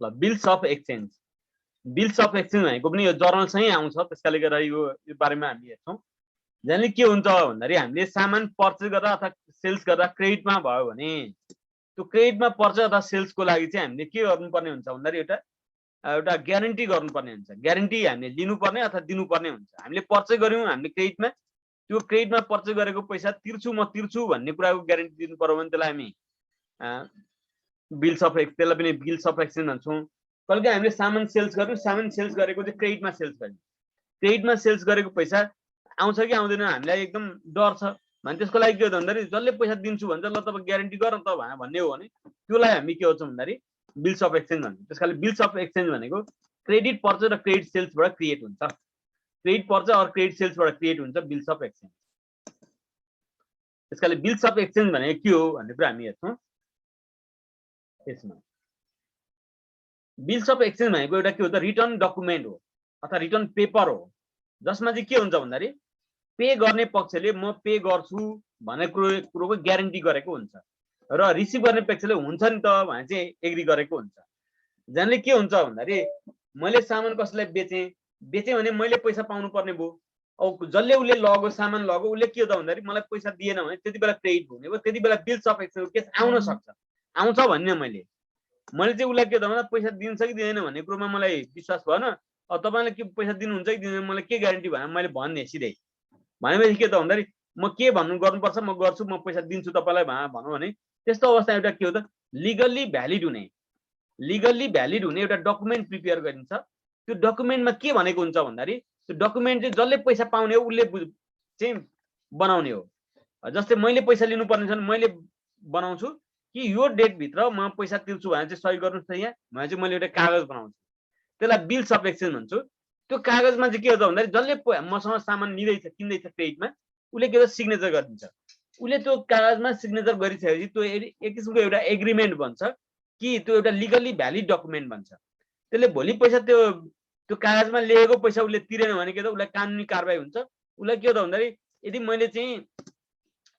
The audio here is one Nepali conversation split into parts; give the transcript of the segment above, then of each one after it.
ल बिल्स अफ एक्सचेन्ज भनेको पनि यो जर्नलसँगै आउँछ, त्यसकाले गर्दा यो बारेमा हामी हेर्छौँ। जसले के हुन्छ भन्दाखेरि हामीले सामान पर्चेज गर्दा अथवा सेल्स गर्दा क्रेडिटमा भयो भने त्यो क्रेडिटमा पर्चेज अथवा सेल्सको लागि चाहिँ हामीले के गर्नुपर्ने हुन्छ भन्दाखेरि एउटा ग्यारेन्टी गर्नुपर्ने हुन्छ। ग्यारेन्टी हामीले लिनुपर्ने अथवा दिनुपर्ने हुन्छ। हामीले पर्चेज गर्यौँ हामीले क्रेडिटमा, त्यो क्रेडिटमा पर्चेज गरेको पैसा तिर्छु म तिर्छु भन्ने कुराको ग्यारेन्टी दिनु पर्यो भने त्यसलाई हामी त्यसलाई पनि बिल्स अफ एक्सचेन्ज भन्छौँ। कहिले हामीले सामान सेल्स गर्यौँ, सामान सेल्स गरेको चाहिँ क्रेडिटमा सेल्स गर्यौँ, क्रेडिटमा सेल्स गरेको पैसा आउँछ कि आउँदैन हामीलाई एकदम डर छ भने त्यसको लागि के हो भन्दाखेरि जसले पैसा दिन्छु भन्छ ल तपाईँ ग्यारेन्टी गर त भन्ने हो भने त्यसलाई हामी के गर्छौँ भन्दाखेरि बिल्स अफ एक्सचेन्ज भन्छौँ। त्यसकाले बिल्स अफ एक्सचेन्ज भनेको क्रेडिट पर्चेज र क्रेडिट सेल्सबाट क्रिएट हुन्छ। क्रेडिट पर्चेज और क्रेडिट सेल्सबाट क्रिएट हुन्छ बिल्स अफ एक्सचेन्ज। त्यसकाले बिल्स अफ एक्सचेन्ज भनेको के हो भन्ने कुरा हामी हेर्छौँ यसमा। बिल्स अफ एक्सचेन्ज भनेको एउटा के हो त रिटर्न डकुमेन्ट हो अथवा रिटर्न पेपर हो, जसमा चाहिँ के हुन्छ भन्दाखेरि पे गर्ने पक्षले म पे गर्छु भन्ने कुरोको ग्यारेन्टी गरेको हुन्छ र रिसिभ गर्ने पक्षले हुन्छ नि त भने चाहिँ एग्री गरेको हुन्छ। जसले के हुन्छ भन्दाखेरि मैले सामान कसैलाई बेचेँ भने मैले पैसा पाउनु पर्ने भयो। अब जसले उसले लगो सामान लगो उसले के हो त भन्दाखेरि मलाई पैसा दिएन भने त्यति बेला क्रेडिट हुने भयो, त्यति बेला बिल्स अफ एक्सचेन्जको केस आउन सक्छ। आउँछ भन्ने मैले चाहिँ उसलाई के त भन्दा पैसा दिन्छ कि दिँदैन भन्ने कुरोमा मलाई विश्वास भएन। अब तपाईँले के पैसा दिनुहुन्छ कि दिँदैन मलाई के ग्यारेन्टी भनेर मैले भन्ने सिधै भनेपछि के त भन्दाखेरि म के गर्नुपर्छ म गर्छु, म पैसा दिन्छु तपाईँलाई भनौँ भने त्यस्तो अवस्था एउटा के हो त लिगल्ली भ्यालिड हुने एउटा डकुमेन्ट प्रिपेयर गरिन्छ। त्यो डकुमेन्टमा के भनेको हुन्छ भन्दाखेरि त्यो डकुमेन्ट चाहिँ जसले पैसा पाउने हो उसले चाहिँ बनाउने हो। जस्तै मैले पैसा लिनुपर्ने छ भने मैले बनाउँछु कि यो डेटभित्र म पैसा तिर्छु भने चाहिँ सही गर्नुहोस् त यहाँ भने चाहिँ मैले एउटा कागज बनाउँछु, त्यसलाई बिल्स अफ एक्सचेन्ज भन्छु। त्यो कागजमा चाहिँ के हो त भन्दाखेरि जसले मसँग सामान लिँदैछ किन्दैछ क्रेडिटमा उसले के त सिग्नेचर गरिदिन्छ। उसले त्यो कागजमा सिग्नेचर गरिसकेपछि त्यो एक किसिमको एउटा एग्रिमेन्ट बन्छ कि त्यो एउटा लिगल्ली भ्यालिड डकुमेन्ट बन्छ। त्यसले भोलि पैसा त्यो कागजमा लेखेको पैसा उसले तिरेन भने के त उसलाई कानुनी कारबाही हुन्छ। उसलाई के हो त भन्दाखेरि यदि मैले चाहिँ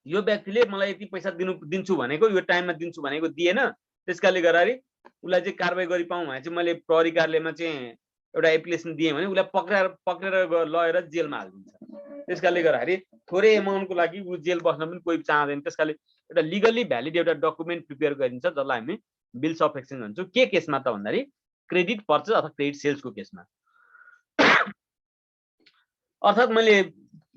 यो व्यक्तिले मलाई यति पैसा दिन्छु भनेको यो टाइममा दिन्छु भनेको दिएन, त्यसकाले गर्दाखेरि उसलाई चाहिँ कारबाही गरी पाऊँ भने चाहिँ मैले प्रहरी कार्यालयमा चाहिँ एउटा एप्लिकेसन दिएँ भने उसलाई पक्रेर लगेर जेलमा हालिदिन्छ। त्यसकाले गर्दाखेरि थोरै एमाउन्टको लागि ऊ जेल बस्न पनि कोही चाहँदैन। त्यसकाले एउटा लिगल्ली भ्यालिड एउटा डकुमेन्ट प्रिपेयर गरिन्छ जसलाई हामी बिल्स अफ एक्सचेन्ज भन्छौँ। के केसमा त भन्दाखेरि क्रेडिट पर्चेज अथवा क्रेडिट सेल्सको केसमा। अर्थात् मैले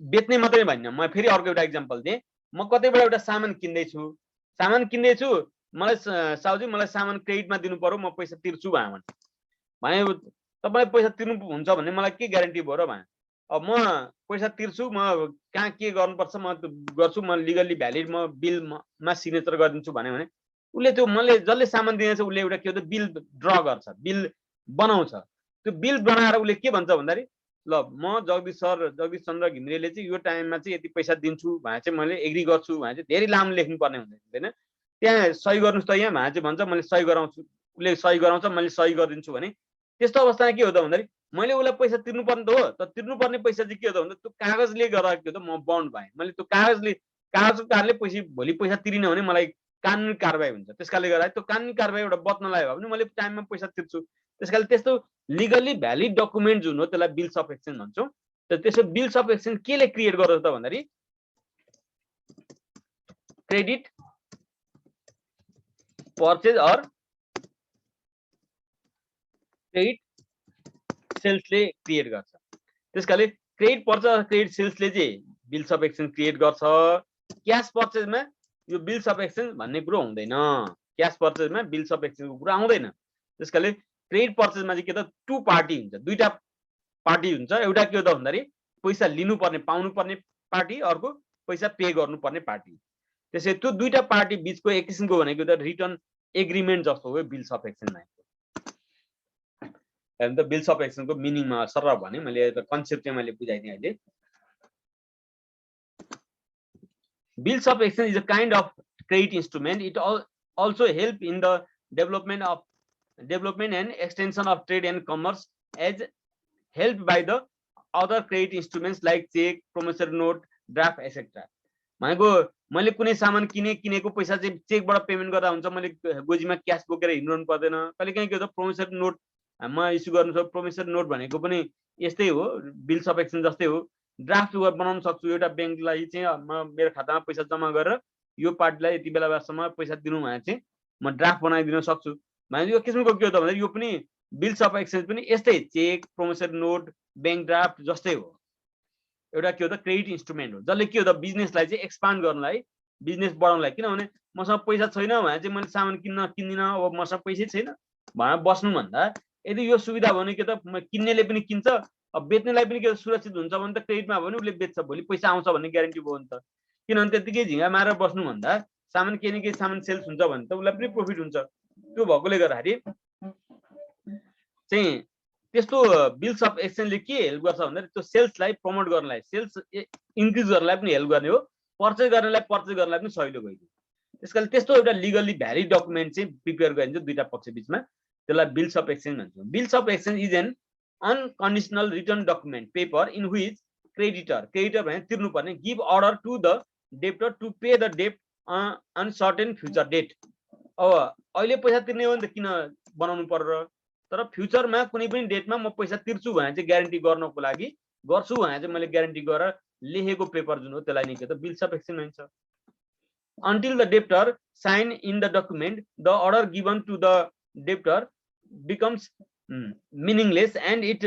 बेच्ने मात्रै भन्न, म फेरि अर्को एउटा इक्जाम्पल दिएँ। म कतैबाट एउटा सामान किन्दैछु मलाई साउजी मलाई सामान क्रेडिटमा दिनु पर्यो म पैसा तिर्छु भने तपाईँले पैसा तिर्नु हुन्छ भन्ने मलाई के ग्यारेन्टी भयो र भने अब म पैसा तिर्छु, म कहाँ के गर्नुपर्छ म गर्छु, म लिगल्ली भ्यालिड म बिलमा सिग्नेचर गरिदिन्छु भने उसले त्यो मैले जसले सामान दिनेछ उसले एउटा के हो त बिल ड्र गर्छ, बिल बनाउँछ। त्यो बिल बनाएर उसले के भन्छ भन्दाखेरि ल म जगदीश चन्द्र घिमिरेले चाहिँ यो टाइममा चाहिँ यति पैसा दिन्छु भने चाहिँ मैले एग्री गर्छु भने चाहिँ धेरै लामो लेख्नुपर्ने हुँदैन। त्यहाँ सही गर्नुहोस् त यहाँ भने चाहिँ भन्छ मैले सही गराउँछु, उसले सही गराउँछ मैले सही गरिदिन्छु भने त्यस्तो अवस्थामा के हो त भन्दाखेरि मैले उसलाई पैसा तिर्नुपर्ने त हो, तर तिर्नुपर्ने पैसा चाहिँ के हो त भन्दा त्यो कागजले गर्दा के हो त म बाउन्ड भएँ। मैले त्यो कागजको कारणले भोलि पैसा तिरिन भने मलाई कानुनी कारबाही हुन्छ। त्यसकाले गर्दा त्यो कानुनी कारबाहीबाट बच्नलाई भयो भने मैले टाइममा पैसा तिर्छु। त्यसकाले त्यस्तो लिगल्ली भ्यालिड डकुमेन्ट जुन हो त्यसलाई बिल्स अफ एक्सचेन्ज भन्छौँ। त्यसो बिल्स अफ एक्सचेन्ज केले क्रिएट गर्छ त भन्दाखेरि क्रेडिट पर्चेज और क्रेडिट सेल्सले क्रिएट गर्छ। त्यसकाले क्रेडिट पर्चेज र क्रेडिट सेल्सले चाहिँ बिल्स अफ एक्सचेन्ज क्रिएट गर्छ। क्यास पर्चेजमा यो बिल्स अफ एक्सचेन्ज भन्ने कुरो हुँदैन। क्यास पर्चेजमा बिल्स अफ एक्सचेन्जको कुरा आउँदैन। त्यसकाले क्रेडिट पर्चेजमा चाहिँ के त टु पार्टी हुन्छ, दुईटा पार्टी हुन्छ। एउटा के हो त भन्दाखेरि पैसा लिनुपर्ने पाउनु पर्ने पार्टी, अर्को पैसा पे गर्नुपर्ने पार्टी। त्यसै त्यो दुईटा पार्टी बीचको एक किसिमको भनेको त रिटर्न एग्रिमेन्ट जस्तो हो बिल्स अफ एक्सचेन्ज भनेको। हेर्नु त बिल्स अफ एक्सचेन्जको मिनिङमा सरल भने मैले कन्सेप्ट चाहिँ मैले बुझाइदिएँ अहिले। Bills of exchange is a kind of credit instrument. It also help in the development and extension of trade and commerce as helped by the other credit instruments like check, promissory note, draft, etc. भनेको मैले कुनै सामान किनेको पैसा चाहिँ चेकबाट पेमेन्ट गर्दा हुन्छ, मैले गोजीमा क्यास बोकेर हिँड्नु पर्दैन। कहिलेकाहीँ के हुन्छ प्रोमिसरी नोट म इस्यु गर्नु सक्छु। प्रोमिसरी नोट भनेको पनि यस्तै हो, बिल्स अफ एक्सचेन्ज जस्तै हो। ड्राफ्ट बनाउन सक्छु, एउटा ब्याङ्कलाई चाहिँ म मेरो खातामा पैसा जम्मा गरेर यो पार्टीलाई यति बेलासम्म पैसा दिनु भने चाहिँ म ड्राफ्ट बनाइदिन सक्छु। भने यो किसिमको के हो त भन्दा यो पनि बिल्स अफ एक्सचेन्ज पनि यस्तै cheque, promissory note, bank draft जस्तै हो। एउटा के हो त क्रेडिट इन्स्ट्रुमेन्ट हो, जसले के हो त बिजनेसलाई चाहिँ एक्सपान्ड गर्नलाई, बिजनेस बढाउनलाई। किनभने मसँग पैसा छैन भने चाहिँ मैले सामान किन्दिनँ, अब मसँग पैसै छैन भनेर बस्नुभन्दा यदि यो सुविधा भयो भने के त किन्नेले पनि किन्छ, अब बेच्नेलाई पनि के सुरक्षित हुन्छ भने त क्रेडिटमा भयो भने उसले बेच्छ, भोलि पैसा आउँछ भन्ने ग्यारेन्टी भयो नि त। किनभने त्यतिकै झिँगा मारेर बस्नुभन्दा सामान केही न केही सामान सेल्स हुन्छ भने त उसलाई पनि प्रफिट हुन्छ। त्यो भएकोले गर्दाखेरि चाहिँ त्यस्तो बिल्स अफ एक्सचेन्जले के हेल्प गर्छ भन्दा त्यो सेल्सलाई प्रमोट गर्नलाई, सेल्स इन्क्रिज गर्नलाई पनि हेल्प गर्ने हो, पर्चेज गर्नलाई पनि सजिलो भइदियो। त्यसकारण त्यस्तो एउटा लिगली भ्यालिड डकुमेन्ट चाहिँ प्रिपेयर गरिन्छ दुईटा पक्ष बिचमा, त्यसलाई बिल्स अफ एक्सचेन्ज भन्छौँ। Bills of exchange is an unconditional written document paper in which creditor भने तिर्नुपर्ने give order to the debtor to pay the debt on certain future date. अब अहिले पैसा तिर्ने हो नि त किन बनाउनु पर्यो, तर फ्युचरमा कुनै पनि डेटमा म पैसा तिर्छु भने चाहिँ ग्यारेन्टी गर्नको लागि गर्छु भने चाहिँ मैले ग्यारेन्टी गरेर लेखेको पेपर जुन हो त्यसलाई नै के त बिल्स अफ एक्सचेन्ज भन्छ। Until the debtor sign in the document, the order given to the debtor becomes meaningless and it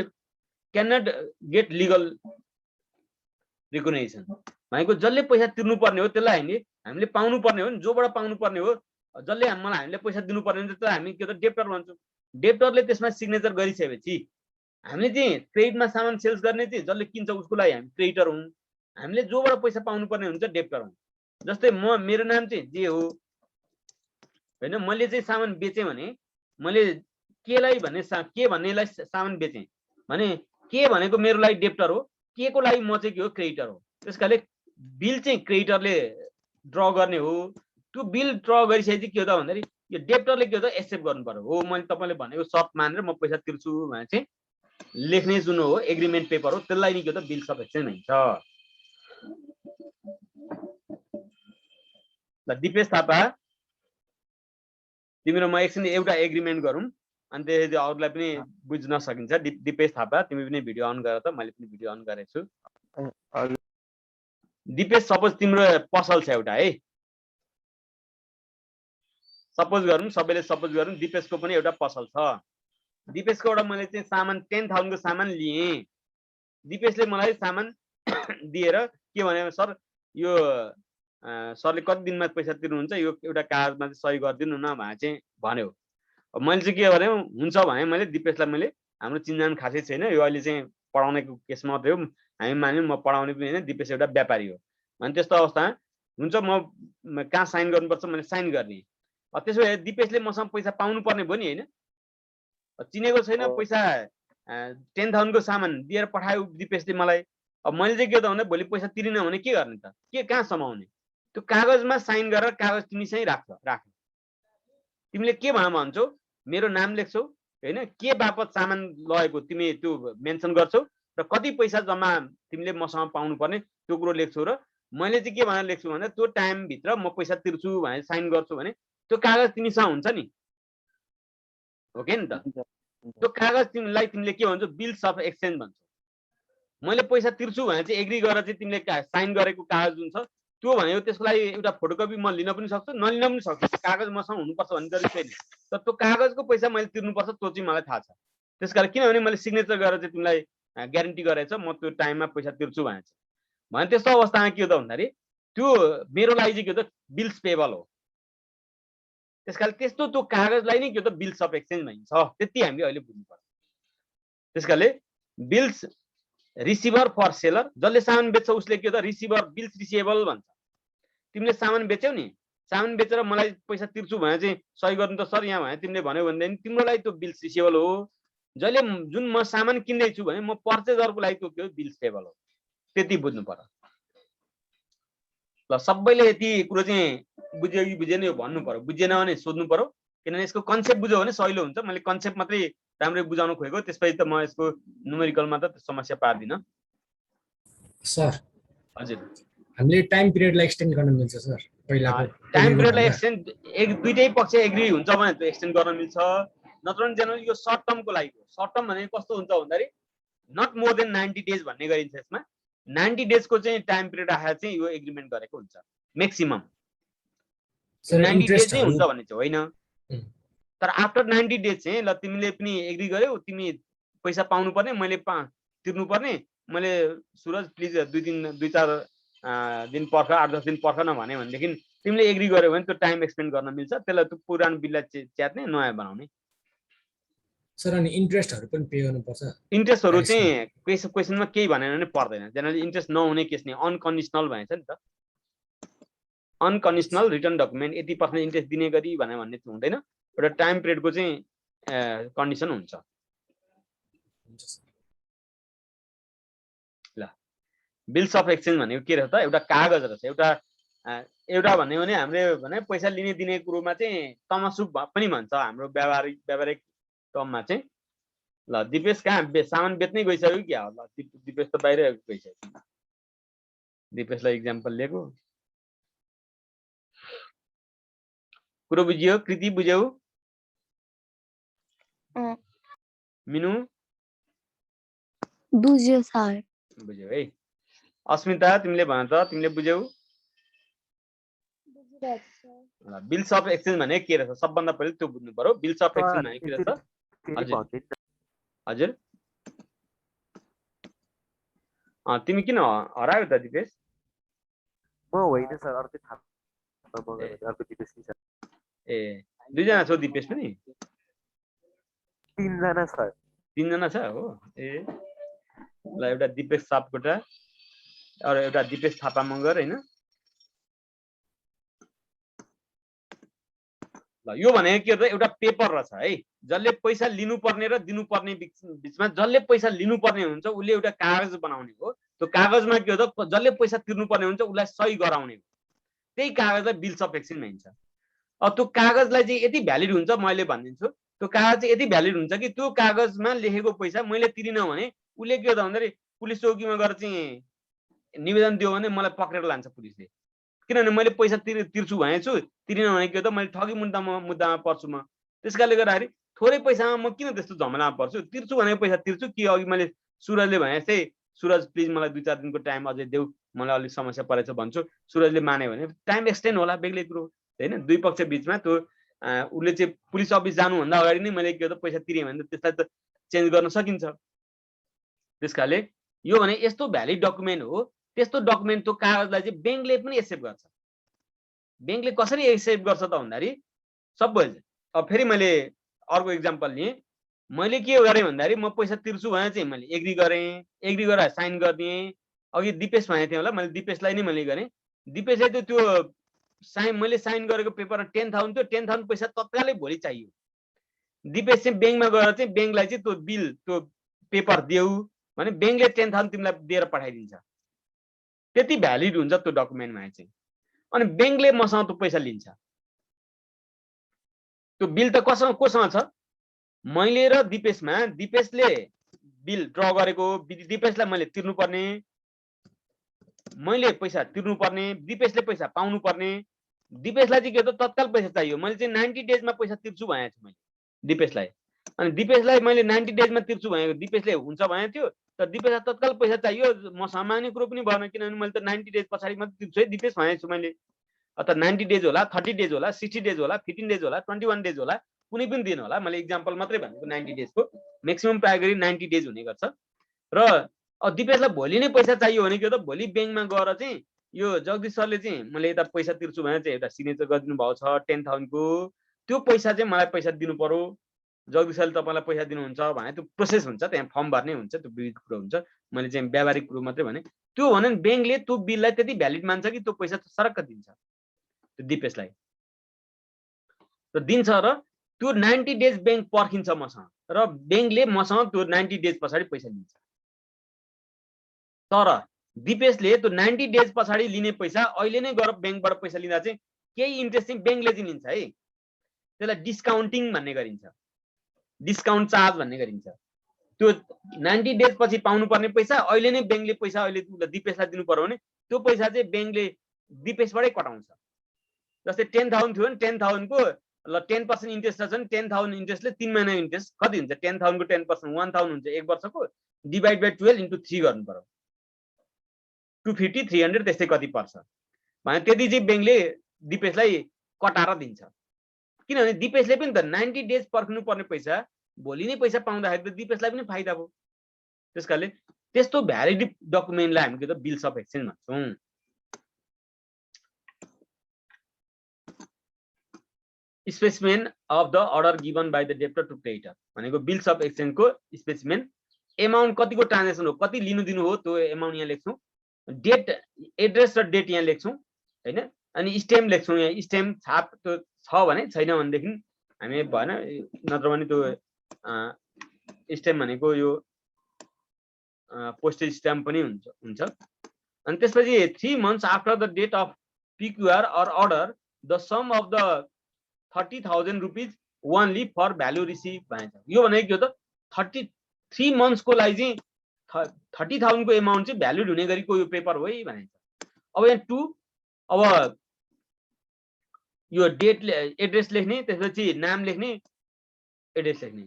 cannot get legal recognition. भनेको जसले पैसा तिर्नु पर्ने हो त्यसलाई हामीले पाउनु पर्ने हो नि, जोबाट पाउनु पर्ने हो, जसले मलाई हामीले पैसा दिनु पर्ने हो त्यसलाई हामी के त डेप्टर भन्छौँ। डेप्टरले त्यसमा सिग्नेचर गरिसकेपछि हामीले चाहिँ क्रेडिटमा सामान सेल्स गर्ने चाहिँ जसले किन्छ उसको लागि हामी क्रेडिटर हौँ, हामीले जोबाट पैसा पाउनु पर्ने हुन्छ डेप्टर हौँ। जस्तै मेरो नाम चाहिँ जे हो हैन, मैले चाहिँ सामान बेचेँ भने मैले केलाई भने के भन्नेलाई सामान बेचेँ भने के भनेको मेरो लागि डेप्टर हो, के को लागि म चाहिँ के हो क्रेडिटर हो। त्यसकारणले बिल चाहिँ क्रेडिटरले ड्र गर्ने हो। त्यो बिल ड्र गरिसकेपछि के हो त भन्दाखेरि यो डेप्टरले के हो त एक्सेप्ट गर्नु पर्यो। हो मैले तपाईले भनेको सर्त मानेर म पैसा तिर्छु भने चाहिँ लेख्ने जुन हो एग्रिमेन्ट पेपर हो त्यसलाई नि के हो त बिल्स अफ एक्सचेन्ज भन्छ। ल दिपेश थापा तिम्रो म एकछिन एउटा एग्रिमेन्ट गरौँ अनि त्यसपछि अरूलाई पनि बुझ्न सकिन्छ। दिपेश थापा तिमी पनि भिडियो अन गर त, मैले पनि भिडियो अन गरेको छु। दिपेश सपोज तिम्रो पसल छ एउटा है, सपोज गरौँ सबैले सपोज गरौँ दिपेशको पनि एउटा पसल छ। दिपेशको एउटा मैले चाहिँ सामान 10,000 को सामान लिएँ। दिपेशले मलाई सामान दिएर के भने सर यो सरले कति दिनमा पैसा तिर्नुहुन्छ यो एउटा कागजमा चाहिँ सही गरिदिनु न भने चाहिँ भन्यो। मैले चाहिँ के भने हुन्छ भने मैले दिपेशलाई मैले हाम्रो चिन्जान खासै छैन, यो अहिले चाहिँ पढाउनेको केस मात्रै हो, हामी मान्यौँ म पढाउने पनि होइन, दिपेश एउटा व्यापारी हो भने त्यस्तो अवस्थामा हुन्छ म कहाँ साइन गर्नुपर्छ मैले साइन गर्ने। त्यसो भए दिपेशले मसँग पैसा पाउनु पर्ने भयो नि होइन, चिनेको छैन पैसा 10,000 को सामान दिएर पठायो दिपेशले मलाई। अब मैले चाहिँ के त भन्दा भोलि पैसा तिरिन भने के गर्ने त, के कहाँ समाउने। त्यो कागजमा साइन गरेर कागज तिमीसँग राख। तिमीले के भन्छौ मेरो नाम लेख्छौ हैन, के बापत सामान लगेको तिमी त्यो मेन्सन गर्छौ र कति पैसा जम्मा तिमीले मसँग पाउनु पर्ने त्यो कुरो लेख्छौ र मैले चाहिँ के भनेर लेख्छु भन्दा त्यो टाइम भित्र म पैसा तिर्छु भने साइन गर्छु भने त्यो कागज तिमीसँग हुन्छ नि, हो के नि त। त्यो कागज तिमीले के भन्छौ बिल्स अफ एक्सचेन्ज भन्छौ। मैले पैसा तिर्छु भने चाहिँ एग्री गरेर चाहिँ तिमीले साइन गरेको कागज जुन छ त्यो भनेको त्यसको लागि एउटा फोटोकपी म लिन पनि सक्छु नलिन पनि सक्छु, कागज मसँग हुनुपर्छ भन्ने जरुरी छैन। तर त्यो कागजको पैसा मैले तिर्नुपर्छ त्यो चाहिँ मलाई थाहा छ। त्यसकारण किनभने मैले सिग्नेचर गरेर चाहिँ तिमीलाई ग्यारेन्टी गरेछ म त्यो टाइममा पैसा तिर्छु भने त्यस्तो अवस्थामा के हो त भन्दाखेरि त्यो मेरो लागि चाहिँ के हो त बिल्स पेबल हो। त्यसकारण त्यस्तो त्यो कागजलाई नै के हो त बिल्स अफ एक्सचेन्ज भनिन्छ। त्यति हामीले अहिले बुझ्नु पर्छ। त्यसकारणले बिल्स रिसिभर फर सेलर, जसले सामान बेच्छ उसले के हो त रिसिभर बिल्स रिसिभेबल भन्छ। तिमीले सामान बेच्यौ नि, सामान बेचेर मलाई पैसा तिर्छु भने चाहिँ सही गर्नु त सर यहाँ भने तिमीले भन्यो भनेदेखि तिम्रो लागि त्यो बिल्स रिसिभेबल हो। जहिले जुन म सामान किन्दैछु भने म पर्चेजरको लागि त्यो के हो बिल्स पेबल हो। त्यति बुझ्नु पर्यो। ल सबैले यति कुरो चाहिँ बुझ्यो कि बुझेन यो भन्नु पर्यो, बुझेन भने सोध्नु पर्यो, किनभने यसको कन्सेप्ट बुझ्यो भने सजिलो हुन्छ। मैले कन्सेप्ट मात्रै राम्ररी बुझाउन खोजेको, त्यसपछि त म यसको न्युमेरिकलमा त समस्या पार्दिन। सर हजुर हामीले टाइम पिरियडलाई एक्सटेन्ड गर्न मिल्छ सर पहिलाको टाइम पिरियडलाई एक्सटेन्ड दुईटै पक्ष एग्री हुन्छ भने त्यो एक्सटेन्ड गर्न मिल्छ नत्र भने जेनरली यो सर्ट टर्मको लागि सर्ट टर्म भनेको कस्तो हुन्छ भन्दाखेरि नट मोर देन 90 डेज भन्ने गरिन्छ यसमा 90 डेजको चाहिँ टाइम पिरियड राखेर चाहिँ यो एग्रिमेन्ट गरेको हुन्छ म्याक्सिमम 90 डेज चाहिँ हुन्छ भन्ने चाहिँ होइन तर आफ्टर 90 डेज चाहिँ ल तिमीले पनि एग्री गर्यौ तिमी पैसा पाउनु पर्ने मैले तिर्नु पर्ने मैले सुरज प्लिज दुई चार दिन पर्ख 8-10 दिन पर्ख न भनेदेखि तिमीले एग्री गर्यौ भने त्यो टाइम एक्सटेन्ड गर्न मिल्छ त्यसलाई त्यो पुरानो बिललाई च्यात्ने नयाँ बनाउने सर अनि इन्ट्रेस्टहरु पनि पे गर्नुपर्छ इन्ट्रेस्टहरु चाहिँ क्वेशनमा केही भनेन भने पर्दैन जनरली इन्ट्रेस्ट नहुने केस नै अनकन्डिसनल भन्छ नि त अनकन्डिसनल रिटर्न डकुमेन्ट 80% इन्ट्रेस्ट दिने गरी भन्ने चाहिँ हुँदैन एउटा टाइम पिरियडको चाहिँ कन्डिसन हुन्छ ल बिल्स अफ एक्सचेन्ज भनेको के रहेछ त एउटा कागज रहेछ एउटा भन्ने हो भने पैसा लिने दिने कुरोमा चाहिँ तमसुक पनि भन्छ हाम्रो व्यावहारिक टर्ममा चाहिँ ल दिपेश कहाँ सामान बेच्नै गइसक्यो क्या ल दिपेश त बाहिर गइसक्यो दिपेशलाई इक्जाम्पल लिएको कुरो बुझियो कृति बुझ्यौ मिनु बुझ्यो सर बुझ्यौ है अस्मिता तिमीले भन त तिमीले बुझ्यौ बिल्स अफ एक्सचेन्ज भने के रहेछ सबभन्दा पहिले त्यो बुझ्नु पर्यो बिल्स अफ एक्सचेन्ज भने के रहेछ हजुर तिमी किन हरायो त दिपेश म होइन सर अर्कै अर्को दिपेश छ ए दुईजना छौ दिपेश पनि तीनजना सर तीनजना छ हो ए ल एउटा दिपेश सापकोटा अरु एउटा दिपेश थापा मगर हैन ल यो भने के हो एउटा पेपर रहेछ है जसले पैसा लिनुपर्ने र दिनुपर्ने बीचमा जसले पैसा लिनुपर्ने हुन्छ उले एउटा कागज बनाउने हो त्यो कागजमा के हो त जसले पैसा तिर्नुपर्ने हुन्छ उलाई सही गराउने हो त्यही कागजलाई बिल्स अफ एक्सचेन्ज भनिन्छ त्यो कागजलाई चाहिँ यति भ्यालिड हुन्छ मैले भन्दिन्छु त्यो कागज चाहिँ यति भ्यालिड हुन्छ कि त्यो कागजमा लेखेको पैसा मैले तिरिन भने उले के हो त भन्दाखेरि पुलिस चौकीमा गएर चाहिँ निवेदन दियो भने मलाई पक्रेर लान्छ पुलिसले किनभने मैले पैसा तिर्छु भनेछु तिरिन भने के हो त मैले ठगी मुद्दामा पर्छु म त्यसकारणले गर्दाखेरि थोरै पैसामा म किन त्यस्तो झमेलामा पर्छु तिर्छु भनेको पैसा तिर्छु कि अघि मैले सुरजले भने जस्तै सुरज प्लिज मलाई 2-4 दिनको टाइम अझै देऊ मलाई अलि समस्या परेछ भन्छु सुरजले माने भने टाइम एक्सटेन्ड होला बेग्लै कुरो हैन दुई पक्ष बीचमा त्यो उले चाहिँ पुलिस अफिस जानु भन्दा अगाडि नै मैले के हो त पैसा तिरे भने त्यसलाई त चेन्ज गर्न सकिन्छ त्यसकाले यो भने यस्तो भ्यालिड डकुमेन्ट हो त्यस्तो डकुमेन्ट त्यो कागजलाई चाहिँ बैंकले पनि एक्सेप्ट गर्छ बैंकले कसरी एक्सेप्ट गर्छ त भन्दाखेरि सबै अब फेरि मैले अर्को एक्जाम्पल लिएँ मैले के गरेँ भन्दाखेरि म पैसा तिर्छु भने चाहिँ मैले एग्री गरेर साइन गरिदिएँ अघि दिपेश भनेको थिएँ होला मैले दिपेशलाई नै मैले गरेँ दिपेशले त्यो मैले साइन गरेको पेपरमा 10,000 थियो 10,000 पैसा तत्कालै भोलि चाहियो दिपेश चाहिँ बैंकमा गएर चाहिँ बैंकलाई चाहिँ त्यो बिल त्यो पेपर देऊ भने बैंकले 10,000 तिमीलाई दिएर पठाइदिन्छ त्यति भ्यालिड हुन्छ त्यो डकुमेन्टमा चाहिँ अनि बैंकले मसँग त्यो पैसा लिन्छ त्यो बिल त कोसँग छ मैले र दिपेशमा दिपेशले बिल ड्र गरेको दिपेशलाई मैले तिर्नु पर्ने मैले पैसा तिर्नु पर्ने दिपेशले पैसा पाउनु पर्ने दिपेशलाई चाहिँ के हो त तत्काल पैसा चाहियो मैले चाहिँ 90 डेजमा पैसा तिर्छु भनेको छु मैले दिपेशलाई अनि दिपेशलाई मैले 90 डेजमा तिर्छु भनेको दिपेशले हुन्छ भनेको थियो तर दिपेशलाई तत्काल पैसा चाहियो म सामान्य कुरो पनि भएन किनभने मैले त 90 डेज पछाडि मात्र तिर्छु है दिपेश भनेको छु मैले अथवा 90 डेज होला 30 डेज होला 60 डेज होला 15 डेज होला 21 डेज होला कुनै पनि दिन होला मैले एक्जाम्पल मात्रै भनेको 90 डेजको म्याक्सिमम प्राय गरी 90 डेज हुने गर्छ र दिपेशलाई भोलि नै पैसा चाहियो भने के हो त भोलि बैंकमा गएर चाहिँ यो जगदीश सरले चाहिँ मैले यता पैसा तिर्छु भने चाहिँ एउटा सिग्नेचर गरिदिनु भएको छ 10,000 को त्यो पैसा चाहिँ मलाई पैसा दिनु पर्यो जगदीश सरले तपाईलाई पैसा दिनुहुन्छ भने त्यो प्रोसेस हुन्छ त्यहाँ फर्म भर्ने हुन्छ त्यो विविध कुरो हुन्छ मैले चाहिँ व्यावहारिक कुरो मात्रै भने त्यो भने बैंकले त्यो बिललाई त्यति भ्यालिड मान्छ कि त्यो पैसा सरक्क दिन्छ त्यो दिपेशलाई र दिन्छ र त्यो 90 डेज बैंक पर्खिन्छ मसँग र बैंकले मसँग त्यो 90 डेज पछाडि पैसा लिन्छ तर दिपेशले त्यो 90 डेज पछाडि लिने पैसा अहिले नै गएर बैंकबाट पैसा लिँदा चाहिँ केही इन्ट्रेस्ट चाहिँ बैंकले चाहिँ लिन्छ है त्यसलाई डिस्काउन्टिङ भन्ने गरिन्छ डिस्काउन्ट चार्ज भन्ने गरिन्छ त्यो 90 डेज पछि पाउनु पर्ने पैसा अहिले नै बैंकले पैसा अहिले दिपेशलाई दिनु पर्यो भने त्यो पैसा चाहिँ बैंकले दिपेसबाटै कटाउँछ। जस्तै 10,000 थियो भने 10,000 को ल 10% इन्ट्रेस्ट छ भने 10,000 इन्ट्रेस्टले 3 महिना इन्ट्रेस्ट कति हुन्छ 10,000 को 10% 1,000 हुन्छ एक वर्षको डिभाइड बाइ 12 इन्टु 3 गर्नु पर्यो 250 300 त्यस्तै कति पर्छ भने त्यति चाहिँ बैंकले दिपेसलाई कटाएर दिन्छ। किनभने दिपेसले पनि त 90 डेज पर्खिनु पर्ने पैसा भोलि नै पैसा पाउँदाखेरि त दिपेसलाई पनि फाइदा भयो। त्यसकारणले त्यस्तो भ्यालिड डकुमेन्टलाई हामी के त बिल्स अफ एक्सचेन्ज भन्छौँ। Specimen of the order given by the debtor to creditor भनेको बिल्स अफ एक्सचेन्ज को स्पेसिमेन एमाउन्ट कतिको ट्रान्जेक्सन हो कति लिनु दिनु हो त्यो एमाउन्ट यहाँ लेख्छौँ डेट एड्रेस र डेट यहाँ लेख्छौँ हैन अनि स्ट्याम्प लेख्छौँ यहाँ स्ट्याम्प छाप त्यो छ भने छैन भनेदेखि हामी भएन नत्र भने त्यो स्ट्याम्प भनेको यो पोस्टेज स्ट्याम्प पनि हुन्छ अनि त्यसपछि 3 months after the date of PQR or order the sum of the 30,000 rupees only for value received भन्छ। यो भनेको के हो त 33 months को लागि चाहिँ 30,000 को एमाउन्ट चाहिँ भ्यालिड हुने गरीको यो पेपर हो है भनिन्छ। अब यहाँ 2 अब यो डेट एड्रेस लेख्ने त्यसपछि नाम लेख्ने एड्रेस लेख्ने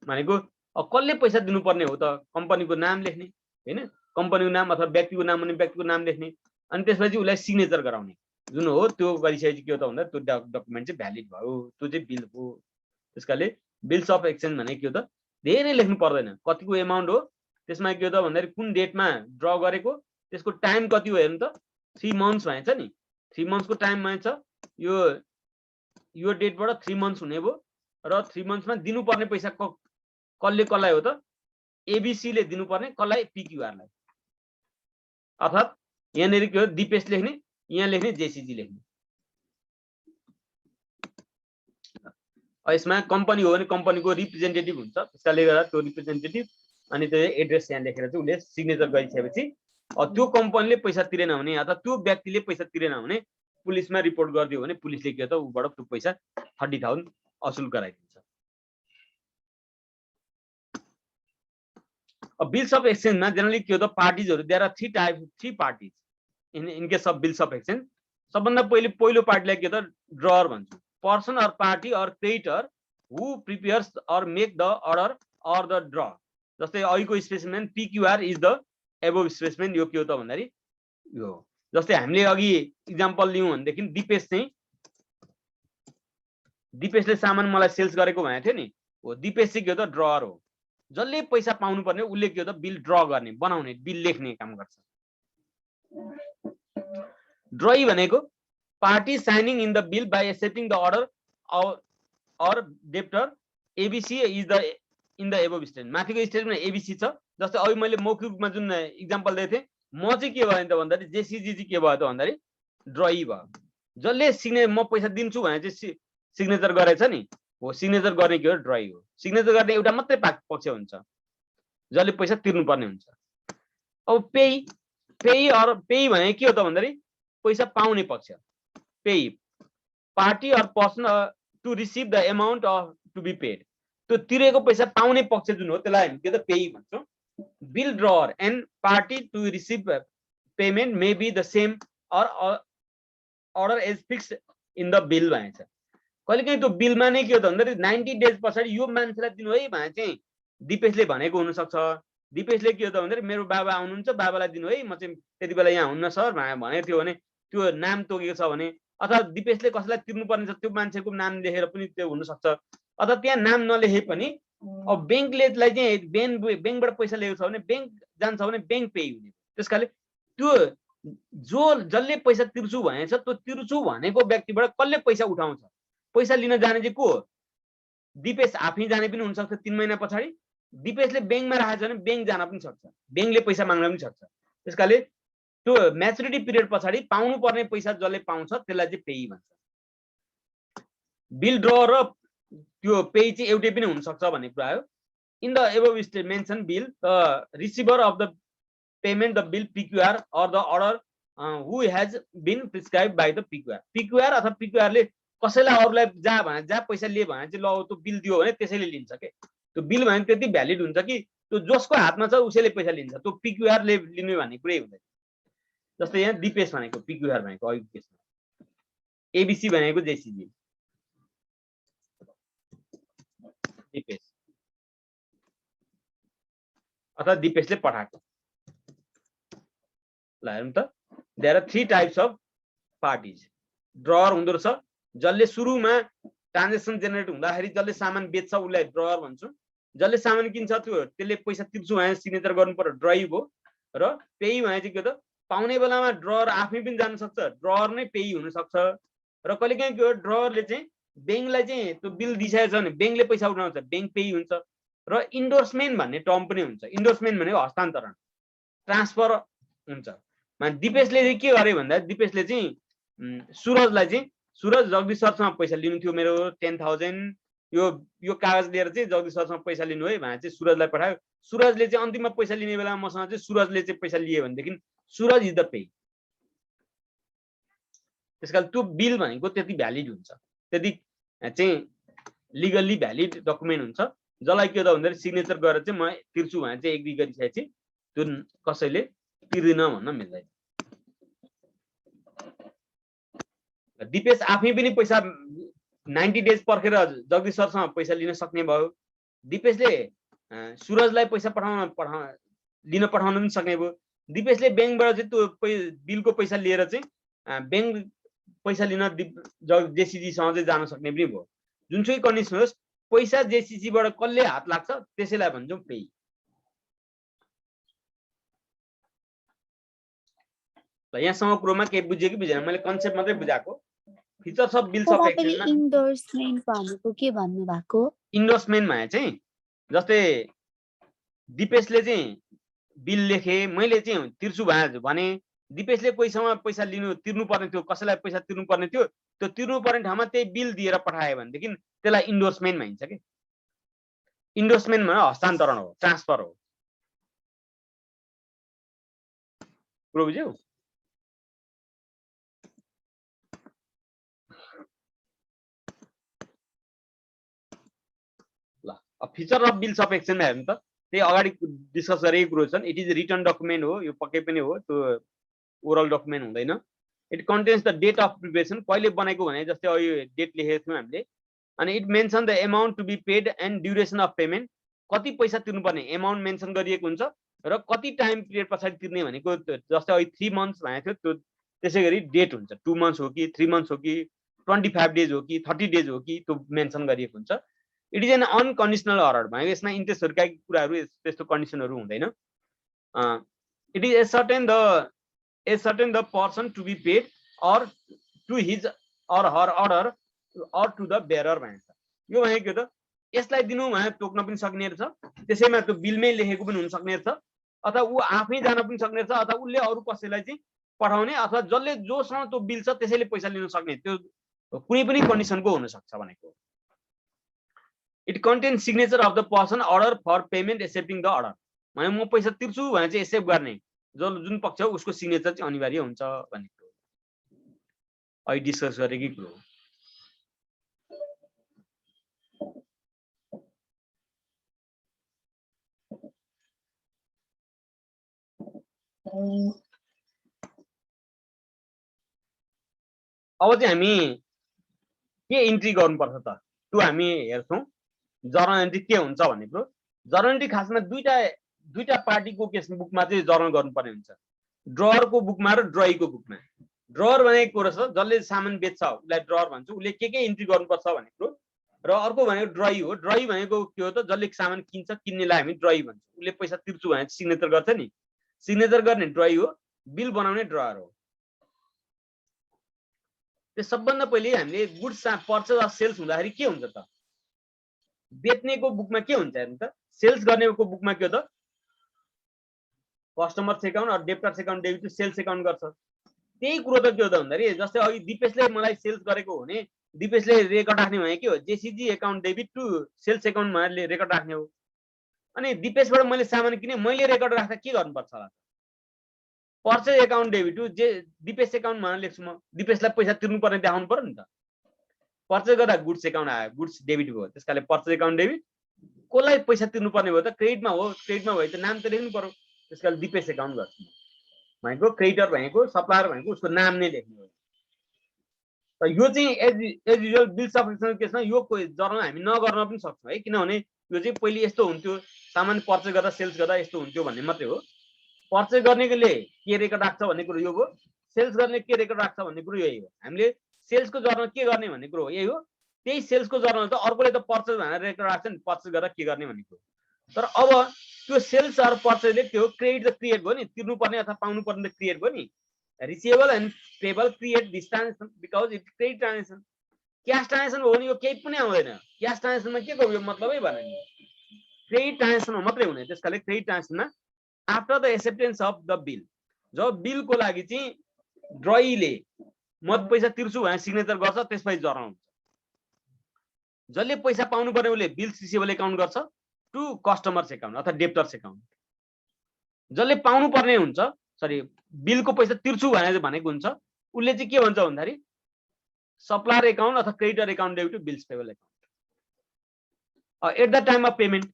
भनेको अब कसले पैसा दिनुपर्ने हो त कम्पनीको नाम लेख्ने हैन कम्पनीको नाम अथवा व्यक्तिको नाम भने व्यक्तिको नाम लेख्ने अनि त्यसपछि उसलाई सिग्नेचर गराउने जुन हो त्यो गरिसकेपछि के हो त भन्दा त्यो डकुमेन्ट चाहिँ भ्यालिड भयो त्यो चाहिँ बिल हो। त्यसकाले बिल्स अफ एक्सचेन्ज भनेको के हो त धेरै लेख्नु पर्दैन कतिको एमाउन्ट हो त्यसमा के हो त भन्दाखेरि कुन डेटमा ड्र गरेको त्यसको टाइम कति हो हेर्नु त 3 months भएछ नि 3 months को टाइम भएछ यो डेटबाट 3 months हुने भयो र 3 months मा दिनुपर्ने पैसा कसले कसलाई हो त एबीसी ले दिनुपर्ने कसलाई PQR लाई अर्थात् यहाँनेरि के हो दिपेश लेख्ने यहाँ लेख्ने जेसीजी लेख्ने। यसमा कम्पनी हो भने कम्पनीको रिप्रेजेन्टेटिभ हुन्छ त्यसकाले गर्दा त्यो रिप्रेजेन्टेटिभ अनि त्यो एड्रेस यहाँ लेखेर चाहिँ उसले सिग्नेचर गरिसकेपछि त्यो कम्पनीले पैसा तिरेन भने अथवा त्यो व्यक्तिले पैसा तिरेन भने पुलिसमा रिपोर्ट गरिदियो भने पुलिसले के त उबाट त्यो पैसा 30,000 असुल गराइदिन्छ। बिल्स अफ एक्सचेन्जमा जनरली के हो त पार्टीजहरु there are 3 parties in case of bills of exchange. सबभन्दा पहिलो पार्टीलाई के त ड्रअर भन्छौँ person or party or creditor who prepares or make the order or the draw. जस्तै अहिलेको specimen PQR is the above specimen यो के हो त भन्दाखेरि यो जस्तै हामीले अघि इक्जाम्पल लियौं भनेदेखि दिपेशले सामान मलाई सेल्स गरेको भनेको थियो नि हो दिपेश चाहिँ के हो त ड्रअर हो जसले पैसा पाउनु पर्ने उसले के हो त बिल ड्र गर्ने बनाउने बिल लेख्ने काम गर्छ। ड्रई भनेको party signing in the bill by accepting the order or debtor ABC is the in the above state माथिको स्टेटमा एबीसी छ। जस्तै अहिले मैले मौखिकमा जुन इक्जाम्पल दिएको थिएँ म चाहिँ के भयो त भन्दाखेरि जेसीजी चाहिँ के भयो त भन्दाखेरि ड्रई भयो जसले म पैसा दिन्छु भने चाहिँ सिग्नेचर गरेछ नि हो सिग्नेचर गर्ने के हो ड्रई हो। सिग्नेचर गर्ने एउटा मात्रै पक्ष हुन्छ जसले पैसा तिर्नु पर्ने हुन्छ। अब पेई भने के हो त भन्दाखेरि पैसा पाउने पक्ष payee party or person to receive the amount of to be paid त्यो तिरेको पैसा पाउने पक्ष जुन हो त्यसलाई हामी के त पेई भन्छौँ। Bill drawer and party to receive payment may be the same or order as fix in the bill भनेछ। कहिलेकाहीँ त्यो बिलमा नै के हो त भन्दाखेरि 90 डेज पछाडि यो मान्छेलाई दिनु है भने चाहिँ दिपेशले भनेको हुनसक्छ। दिपेशले के हो त भन्दाखेरि मेरो बाबा आउनुहुन्छ बाबालाई दिनु है म चाहिँ त्यति बेला यहाँ हुन्न सर भनेको थियो भने त्यो नाम तोकेको छ भने अथवा दिपेशले कसैलाई तिर्नुपर्ने छ त्यो मान्छेको नाम लेखेर पनि त्यो हुनसक्छ अथवा त्यहाँ नाम नलेखे पनि अब ब्याङ्कले चाहिँ ब्याङ्कबाट पैसा लिएको छ भने ब्याङ्क जान्छ भने ब्याङ्क पे हुने। त्यसकाले त्यो जसले पैसा तिर्छु भनेछ त्यो तिर्छु भनेको व्यक्तिबाट कसले पैसा उठाउँछ पैसा लिन जाने चाहिँ को हो दिपेश आफै जाने पनि हुनसक्छ 3 महिना पछाडि दिपेशले ब्याङ्कमा राखेको छ भने ब्याङ्क जान पनि सक्छ ब्याङ्कले पैसा माग्न पनि सक्छ। त्यसकाले त्यो म्याचुरिटी पिरियड पछाडि पाउनु पर्ने पैसा जसले पाउँछ त्यसलाई चाहिँ पेई भन्छ। बिल ड्र र त्यो पेई चाहिँ एउटै पनि हुनसक्छ भन्ने कुरा हो। In the above state mention bill the receiver of the payment the bill PQR or the order who has been prescribed by the PQR अथवा PQR ले कसैलाई अरूलाई जहाँ पैसा लिए भने चाहिँ ल त्यो बिल दियो भने त्यसैले लिन्छ के त्यो बिल भने त्यति भ्यालिड हुन्छ कि त्यो जसको हातमा छ उसैले पैसा लिन्छ त्यो PQR ले लिने भन्ने कुरै हुँदैन। जस्तै यहाँ दिपेश भनेको पिक्युआर भनेको अघिको केसमा, एबिसी भनेको जेसिजी, दिपेश अथवा दिपेशले पठाएको। ल हेरौँ त, there are 3 types of parties. Drawer हुँदो रहेछ, जसले सुरुमा ट्रान्जेक्सन जेनेरेट हुँदाखेरि जसले सामान बेच्छ उसलाई ड्रअर भन्छौँ, जसले सामान किन्छ त्यसले पैसा तिर्छु भने सिग्नेचर गर्नु पर्यो, ड्रई भयो। र पेई भने चाहिँ के हो त, पाउने बेलामा ड्रअर आफै पनि जान सक्छ, ड्रअर नै पेई हुन सक्छ। र कहिलेकाहीँ के हो, ड्रअरले चाहिँ ब्याङ्कलाई चाहिँ त्यो बिल दिइसकेको छ भने ब्याङ्कले पैसा उठाउँछ, ब्याङ्क पेई हुन्छ। र इन्डोर्समेन्ट भन्ने टर्म पनि हुन्छ। इन्डोर्समेन्ट भनेको हस्तान्तरण, ट्रान्सफर हुन्छ। दिपेशले चाहिँ के गरे भन्दा, दिपेशले चाहिँ सुरजलाई चाहिँ, सुरज जगदीश सरसँग पैसा लिनु थियो मेरो 10,000, यो कागज लिएर चाहिँ जगदीश सरसँग पैसा लिनु है भने चाहिँ सुरजलाई पठायो। सुरजले चाहिँ अन्तिममा पैसा लिने बेलामा मसँग चाहिँ सुरजले चाहिँ पैसा लिए भनेदेखि सुरज इज द पे। त्यसकारण त्यो बिल भनेको त्यति भ्यालिड हुन्छ, त्यति चाहिँ लिगल्ली भ्यालिड डकुमेन्ट हुन्छ, जसलाई के हो त भन्दाखेरि सिग्नेचर गरेर चाहिँ म तिर्छु भने चाहिँ एग्री गरिसकेपछि त्यो कसैले तिर्दिन भन्न मिल्दैन। दिपेश आफै पनि पैसा 90 डेज पर्खेर जगदीश सरसँग पैसा लिन सक्ने भयो। दिपेशले सुरजलाई पैसा लिन पठाउन पनि सक्ने भयो। दिपेशले ब्याङ्कबाट चाहिँ त्यो बिलको पैसा लिएर चाहिँ ब्याङ्क पैसा लिन जेसिजीसँग चाहिँ जान सक्ने पनि भयो। जुनसुकै कन्डिसन होस्, पैसा जेसिजीबाट कसले हात लाग्छ त्यसैलाई भन्छौँ पेई। यहाँसम्म कुरोमा केही बुझ्यो कि बुझेन? मैले कन्सेप्ट मात्रै बुझाएको। फिचर्स अफ बिल्स अफ एक्सचेन्जमा इन्डोर्समेन्ट भनेको के भन्नु भएको? इन्डोर्समेन्ट भने चाहिँ जस्तै दिपेशले चाहिँ बिल लेखे, मैले चाहिँ तिर्छु भने दिपेशले कोहीसँग पैसा तिर्नु पर्ने थियो, कसैलाई पैसा तिर्नु पर्ने थियो, त्यो तिर्नु पर्ने ठाउँमा त्यही बिल दिएर पठायो भनेदेखि त्यसलाई इन्डोर्समेन्ट भनिन्छ के। इन्डोर्समेन्ट भने हस्तान्तरण हो, ट्रान्सफर हो। कुरो बुझ्यौ? ल फिचर अफ बिल्स अफ एक्सचेन्जमा हेर्नु त, त्यही अगाडि डिस्कस गरेकै कुरो छन्। इट इज रिटर्न डकुमेन्ट हो, यो पक्कै पनि हो, त्यो ओरल डकुमेन्ट हुँदैन। It contains the date of preparation, कहिले बनाएको भने जस्तै यो डेट लेखेको थियौँ हामीले। अनि it mention the amount to be paid and duration of payment, कति पैसा तिर्नुपर्ने एमाउन्ट मेन्सन गरिएको हुन्छ र कति टाइम पिरियड पछाडि तिर्ने भनेको, जस्तै अहिले 3 मन्थ्स भनेको थियो, त्यो त्यसै गरी डेट हुन्छ, 2 मन्थ्स हो कि 3 मन्थ्स हो कि 25 डेज हो कि 30 डेज हो कि त्यो मेन्सन गरिएको हुन्छ। It is an unconditional order भनेको यसमा इन्ट्रेस्टहरूका कुराहरू त्यस्तो कन्डिसनहरू हुँदैन। It is a certain the person to be paid or to his or her order or to the bearer भन्छ। यो भनेको त यसलाई दिनु भने तोक्न पनि सक्ने रहेछ, त्यसैमा त्यो बिलमै लेखेको पनि हुन सक्ने रहेछ, अथवा ऊ आफै जान पनि सक्ने रहेछ, अथवा उसले अरू कसैलाई चाहिँ पठाउने, अथवा जसले जोसँग त्यो बिल छ त्यसैले पैसा लिन सक्ने, त्यो कुनै पनि कन्डिसनको हुन सक्छ भनेको। It contain signature of the person order for payment accepting the order, भने म पैसा तिर्छु भने चाहिँ एक्सेप्ट गर्ने जुन पक्ष हो उसको सिग्नेचर चाहिँ अनिवार्य हुन्छ भन्ने कुरो अहिले डिस्कस गरेकै कुरो हो। अब चाहिँ हामी के इन्ट्री गर्नुपर्छ त, त्यो हामी हेर्छौँ जर्नल एन्ट्री के हुन्छ भन्ने कुरो। जर्नल एन्ट्री खासमा दुईटा पार्टीको केस बुकमा चाहिँ जर्नल गर्नुपर्ने हुन्छ, ड्रअरको बुकमा र ड्रईको बुकमा। ड्रअर भनेको कुरो छ जसले सामान बेच्छ उसलाई ड्रअर भन्छ, उसले के इन्ट्री गर्नुपर्छ भन्ने कुरो। र अर्को भनेको ड्रई हो, ड्रई भनेको के हो त, जसले सामान किन्छ, किन्नेलाई हामी ड्रई भन्छौँ। उसले पैसा तिर्छु भने सिग्नेचर गर्छ नि, सिग्नेचर गर्ने ड्रई हो, बिल बनाउने ड्रअर हो। त्यो सबभन्दा पहिले हामीले गुड्स पर्चेज अफ सेल्स हुँदाखेरि के हुन्छ त, बेच्नेको बुकमा के हुन्छ हेर्नु त, सेल्स गर्नेको बुकमा के हो त, customers account or debtors account debit to sales account गर्छ। त्यही कुरो त के हो त भन्दाखेरि जस्तै अघि दिपेशले मलाई सेल्स गरेको हो भने दिपेशले रेकर्ड राख्ने भने के हो, JCG account debit to sales account उहाँले रेकर्ड राख्ने हो। अनि दिपेशबाट मैले सामान किने, मैले रेकर्ड राख्दा के गर्नुपर्छ होला, purchase account debit to Dipesh account भनेर लेख्छु म, दिपेशलाई पैसा तिर्नु पर्ने देखाउनु पर्यो नि त। पर्चेज गर्दा गुड्स एकाउन्ट आयो, गुड्स डेबिट भयो, त्यसकाले पर्चेज एकाउन्ट डेबिट। कसलाई पैसा तिर्नु पर्ने भयो त, क्रेडिटमा हो, क्रेडिटमा भयो त नाम त लेख्नु पर्यो, त्यसकाले दिपेश एकाउन्ट गर्छु। भनेको क्रेडिटर भनेको सप्लायर भनेको उसको नाम नै लेख्ने हो। तर यो चाहिँ एज युजुअल बिल्स अफ एक्सचेन्जको केसमा यो जर्नल हामी नगर्न पनि सक्छौँ है, किनभने यो चाहिँ पहिले यस्तो हुन्थ्यो, सामान पर्चेस गर्दा सेल्स गर्दा यस्तो हुन्थ्यो भन्ने मात्रै हो। पर्चेस गर्नेले के रेकर्ड राख्छ भन्ने कुरो यो हो, सेल्स गर्ने के रेकर्ड राख्छ भन्ने कुरो यही हो। हामीले सेल्सको जर्नल के गर्ने भन्ने कुरो हो यही हो। त्यही सेल्सको जर्नल त अर्कोले त पर्चेस भनेर रेकर्ड राख्छ नि, पर्चेस गरेर के गर्ने भन्ने कुरो। तर अब त्यो सेल्स अर पर्चेसले त्यो क्रेडिट त क्रिएट भयो नि, तिर्नुपर्ने अथवा पाउनुपर्ने त क्रिएट भयो नि। Receivable and payable create this transaction because it credit transaction. Cash transaction हो भने यो केही पनि आउँदैन। क्यास ट्रान्जेक्सनमा के को यो मतलबै भएन नि, क्रेडिट ट्रान्जेक्सनमा मात्रै हुने। त्यसकाले क्रेडिट ट्रान्जेक्सनमा after the acceptance of the bill, जब बिलको लागि चाहिँ ड्रईले म पैसा तिर्छु भनेर सिग्नेचर गर्छ, त्यसपछि जर्नल हुन्छ। जसले पैसा पाउनु पर्ने उसले बिल्स रिसिभेबल एकाउन्ट गर्छ टु कस्टमर्स एकाउन्ट अथवा डेप्टर्स एकाउन्ट। जसले पाउनु पर्ने हुन्छ, सरी बिलको पैसा तिर्छु भनेको हुन्छ, उसले चाहिँ के भन्छ भन्दाखेरि सप्लायर एकाउन्ट अथवा creditor account debit to bills payable account at the time of payment.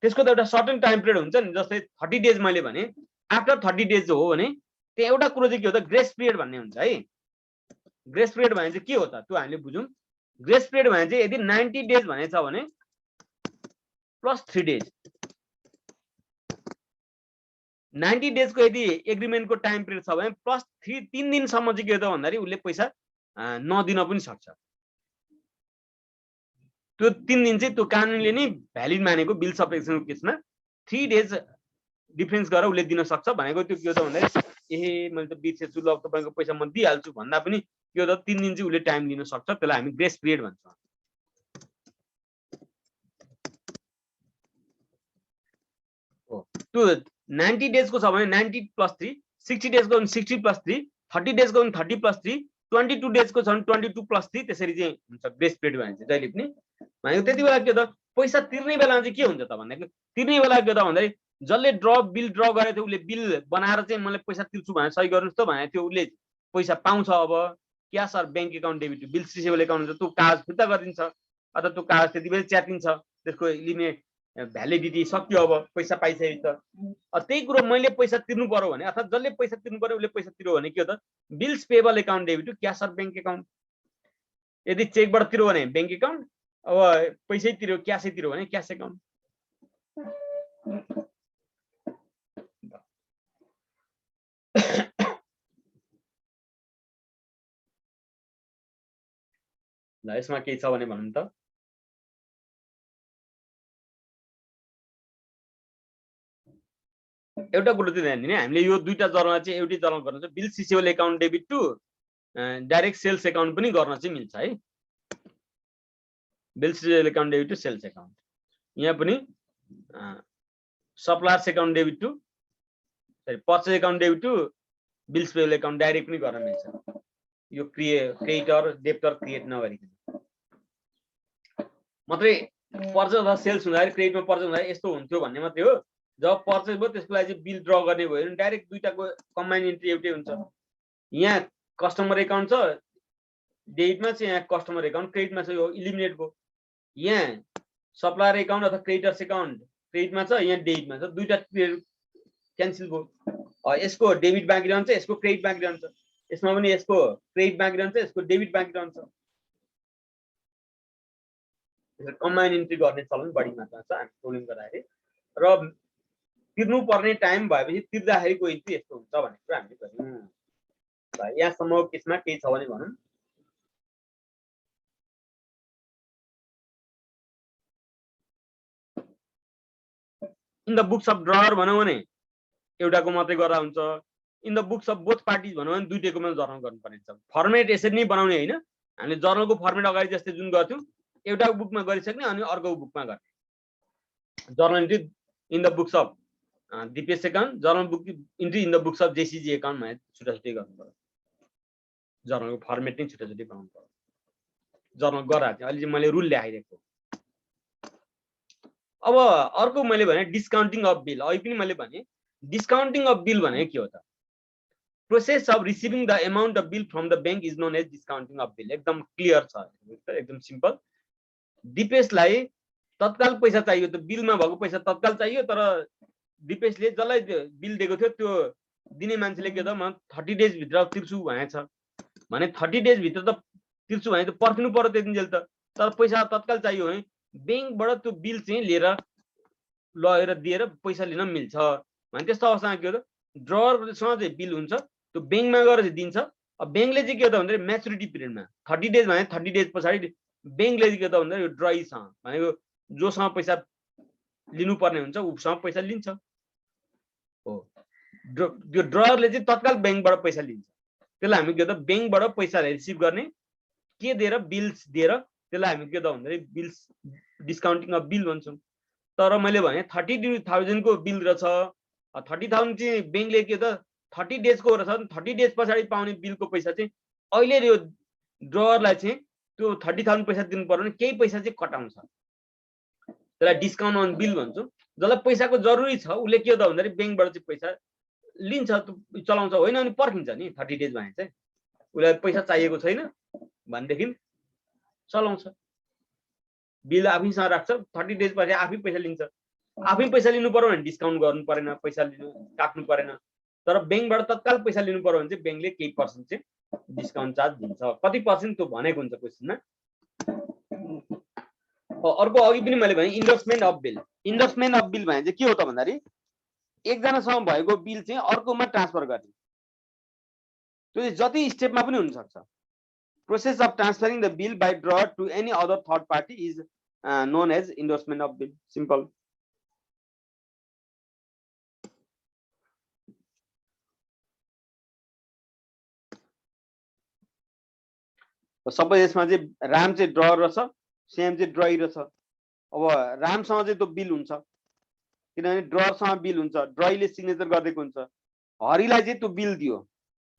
त्यसको त एउटा सर्टेन टाइम पिरियड हुन्छ नि, जस्तै 30 डेज मैले भने आफ्टर 30 डेज हो भने त्यहाँ एउटा कुरो चाहिँ के हो त ग्रेस पिरियड भन्ने हुन्छ है। ग्रेस पिरियड भने चाहिँ के हो त त्यो हामीले बुझौँ। ग्रेस पिरियड भने चाहिँ यदि 90 डेज भनेछ भने प्लस 3 डेज, 90 डेजको यदि एग्रिमेन्टको टाइम पिरियड छ भने प्लस 3 दिनसम्म चाहिँ के हो त भन्दाखेरि उसले पैसा नदिन पनि सक्छ। त्यो 3 दिन चाहिँ त्यो कानुनले नै भ्यालिड मानेको बिल्स अफ एक्सचेन्जको केसमा 3 डेज डिफरेन्स गरेर उसले दिन सक्छ भनेको। त्यो के हो त भन्दाखेरि मैले त बिर्सेछु, ल तपाईँको पैसा म दिइहाल्छु भन्दा पनि के हो त 3 दिन चाहिँ उसले टाइम दिन सक्छ। त्यसलाई हामी ग्रेस पिरियड भन्छौँ। त्यो 90 डेजको छ भने 90 प्लस 3, 60 डेजको भने 60 प्लस 3, 30 डेजको भने 30 प्लस 3, 22 डेजको छ भने 22 प्लस 3, त्यसरी चाहिँ हुन्छ ग्रेस पिरियड भने चाहिँ जहिले पनि भनेको। त्यति बेला के हो त पैसा तिर्ने बेलामा चाहिँ के हुन्छ त भन्दाखेरि तिर्ने बेला के हो त भन्दाखेरि जसले बिल ड्र गरेको थियो उसले बिल बनाएर चाहिँ मैले पैसा तिर्छु भनेर सही गर्नुहोस् त भनेको थियो, उसले पैसा पाउँछ। अब cash or bank account debit to bills receivable account हुन्छ, त्यो कागज फिर्ता गरिदिन्छ अथवा त्यो कागज त्यति बेला च्यातिन्छ, त्यसको लिमिट भ्यालिडिटी सक्यो, अब पैसा पाइसकेको छ। त्यही कुरो मैले पैसा तिर्नु पर्यो भने अथवा जसले पैसा तिर्नु पर्यो उसले पैसा तिर्यो भने के हो त bills payable account debit to cash or bank account. यदि चेकबाट तिर्यो भने ब्याङ्क एकाउन्ट, अब पैसै तिर्यो क्यासै तिर्यो भने क्यास एकाउन्ट। ल यसमा केही छ भने भन्नु त। एउटा कुरो चाहिँ ध्यान दिने, हामीले यो दुईटा जर्नल चाहिँ एउटै जर्नल गर्न चाहिँ bills receivable account debit to direct sales account पनि गर्न चाहिँ मिल्छ है। Bills receivable account debit to sales account, यहाँ पनि suppliers account debit to sorry purchase account debit to bills payable account direct पनि गर्न मिल्छ। यो क्रेडिटर डेप्टर क्रिएट नगरिकन मात्रै पर्चेज अथवा सेल्स हुँदाखेरि क्रेडिटमा पर्चेज हुँदाखेरि यस्तो हुन्थ्यो भन्ने मात्रै हो। जब पर्चेज भयो त्यसको लागि चाहिँ बिल ड्र गर्ने भयो भने डाइरेक्ट दुईटाको कम्बाइन इन्ट्री एउटै हुन्छ। यहाँ कस्टमर एकाउन्ट छ डेबिटमा चाहिँ, यहाँ कस्टमर एकाउन्ट क्रेडिटमा छ, यो इलिमिनेट भयो। यहाँ सप्लायर एकाउन्ट अथवा क्रेडिटर्स एकाउन्ट क्रेडिटमा छ, यहाँ डेबिटमा छ, दुईटा क्यान्सल भयो। यसको डेबिट बाँकी रहन्छ, यसको क्रेडिट बाँकी रहन्छ, यसमा पनि यसको क्रेडिट बाँकी रहन्छ, यसको डेबिट बाँकी रहन्छ। कम्बाइन इन्ट्री गर्ने चलन बढी मात्रामा छ हामी टोलिङ गर्दाखेरि। र तिर्नु पर्ने टाइम भएपछि तिर्दाखेरिको इन्ट्री यस्तो हुन्छ भन्ने कुरा हामीले गर्यौँ। यहाँसम्म केसमा केही छ भने भनौँ। इन द बुक्स अफ ड्रअर भनौँ भने एउटाको मात्रै गर्दा हुन्छ। In the books of both parties भनौँ भने दुईटैकोमा जर्नल गर्नुपर्ने छ। फर्मेट यसरी नै बनाउने होइन, हामीले जर्नलको फर्मेट अगाडि जस्तै जुन गर्थ्यौँ एउटा बुकमा गरिसक्ने अनि अर्को बुकमा गर्ने। Journal entry in the books of DPS account, journal book entry in the books of JCG account भनेर छुट्टा छुट्टै गर्नु पर्यो। जर्नलको फर्मेट नै छुट्टा छुट्टै बनाउनु पर्यो। जर्नल गराएको थिएँ, अहिले चाहिँ मैले रुल ल्याइदिएको। अब अर्को मैले भने डिस्काउन्टिङ अफ बिल। अहिले पनि मैले भने डिस्काउन्टिङ अफ बिल भनेको के हो त? Process of receiving the amount of bill from the bank is known as discounting of bill. एकदम क्लियर छ, एकदम सिम्पल। डिपेसलाई तत्काल पैसा चाहियो, त बिलमा भएको पैसा तत्काल चाहियो, तर डिपेसले जसलाई बिल दिएको थियो त्यो दिने मान्छेले के त म 30 डेज भित्र तिर्छु भनेछ भने 30 डेज भित्र त तिर्छु भने त पर्खिनु पर्यो त्यतिन्जेल त। तर पैसा तत्काल चाहियो भने बैंकबाट त्यो बिल चाहिँ लिएर लगेर दिएर पैसा लिन मिल्छ भने त्यस्तो अवस्थामा के हो त ड्रवरसँग चाहिँ बिल हुन्छ त्यो बैंकमा गएर चाहिँ दिन्छ। अब बैंकले चाहिँ के हो त भन्दाखेरि म्याचुरिटी पिरियडमा 30 डेज भने 30 डेज पछाडि बैंकले चाहिँ के हो त भन्दाखेरि यो ड्रईसँग भनेको जोसँग पैसा लिनुपर्ने हुन्छ उसँग पैसा लिन्छ हो। त्यो ड्रवरले चाहिँ तत्काल बैंकबाट पैसा लिन्छ त्यसलाई हामी के हो त बैंकबाट पैसा रिसिभ गर्ने के दिएर बिल्स दिएर त्यसलाई हामी के हो त भन्दाखेरि बिल्स डिस्काउन्टिङ अफ बिल भन्छौँ। तर मैले भने 30,000 को बिल रहेछ 30,000 चाहिँ बैंकले के त 30 डेज को रहेछ 30 डेज पछाडि पाउने बिलको पैसा चाहिँ अहिले यो ड्रवरलाई चाहिँ त्यो 30,000 पैसा दिनु पर्यो भने केही पैसा चाहिँ कटाउँछ त्यसलाई डिस्काउन्ट अन बिल भन्छौँ। जसलाई पैसाको जरुरी छ उसले के हो त भन्दाखेरि बैंकबाट चाहिँ पैसा लिन्छ चलाउँछ होइन अनि पर्खिन्छ नि 30 डेज भने चाहिँ उसलाई पैसा चाहिएको छैन भनेदेखि चलाउँछ बिल आफैसँग राख्छ 30 डेज पछि आफै पैसा लिन्छ। आफै पैसा लिनु पर्यो भने डिस्काउन्ट गर्नु परेन पैसा लिनु काट्नु परेन। तर बैंकबाट तत्काल पैसा लिनु पर्यो भने चाहिँ बैंकले केही पर्सेन्ट चाहिँ डिस्काउन्ट चार्ज दिन्छ कति पर्सेन्ट त्यो भनेको हुन्छ क्वेसनमा। अर्को अघि पनि मैले भने endorsement of bill. Endorsement of bill भने चाहिँ के हो त भन्दाखेरि एकजनासँग भएको बिल चाहिँ अर्कोमा ट्रान्सफर गर्ने त्यो चाहिँ जति स्टेपमा पनि हुन सक्छ। Process of transferring the bill by drawer to any other third party is known as endorsement of bill. Simple. सबै यसमा चाहिँ राम चाहिँ ड्रवर रहेछ श्याम चाहिँ ड्रई रहेछ। अब रामसँग चाहिँ त्यो बिल हुन्छ किनभने ड्रवरसँग बिल हुन्छ ड्रईले सिग्नेचर गरिदिएको हुन्छ। हरिलाई चाहिँ त्यो बिल दियो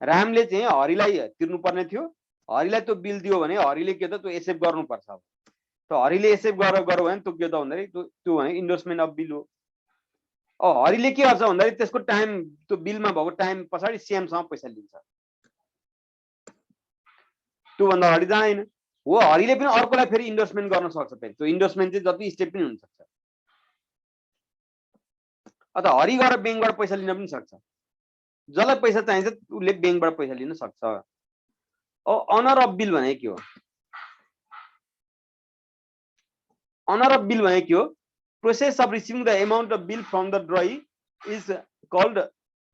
रामले चाहिँ हरिलाई तिर्नुपर्ने थियो हरिलाई त्यो बिल दियो भने हरिले के त त्यो एक्सेप्ट गर्नुपर्छ। अब त्यो हरिले एक्सेप्ट गरेर गऱ्यो भने त्यो के त भन्दाखेरि त्यो भने इन्डोर्समेन्ट अफ बिल हो। अब हरिले के गर्छ भन्दाखेरि त्यसको टाइम त्यो बिलमा भएको टाइम पछाडि श्यामसँग पैसा लिन्छ त्योभन्दा अगाडि जाँदैन हो। हरिले पनि अर्कोलाई फेरि इन्डोर्समेन्ट गर्न सक्छ फेरि त्यो इन्डोर्समेन्ट चाहिँ जति स्टेप पनि हुनसक्छ। अथवा हरि गएर ब्याङ्कबाट पैसा लिन पनि सक्छ जसलाई पैसा चाहिन्छ उसले ब्याङ्कबाट पैसा लिन सक्छ। अब अनर अफ बिल भने के हो? अनर अफ बिल भने के हो? Process of receiving the amount of bill from the drawee is called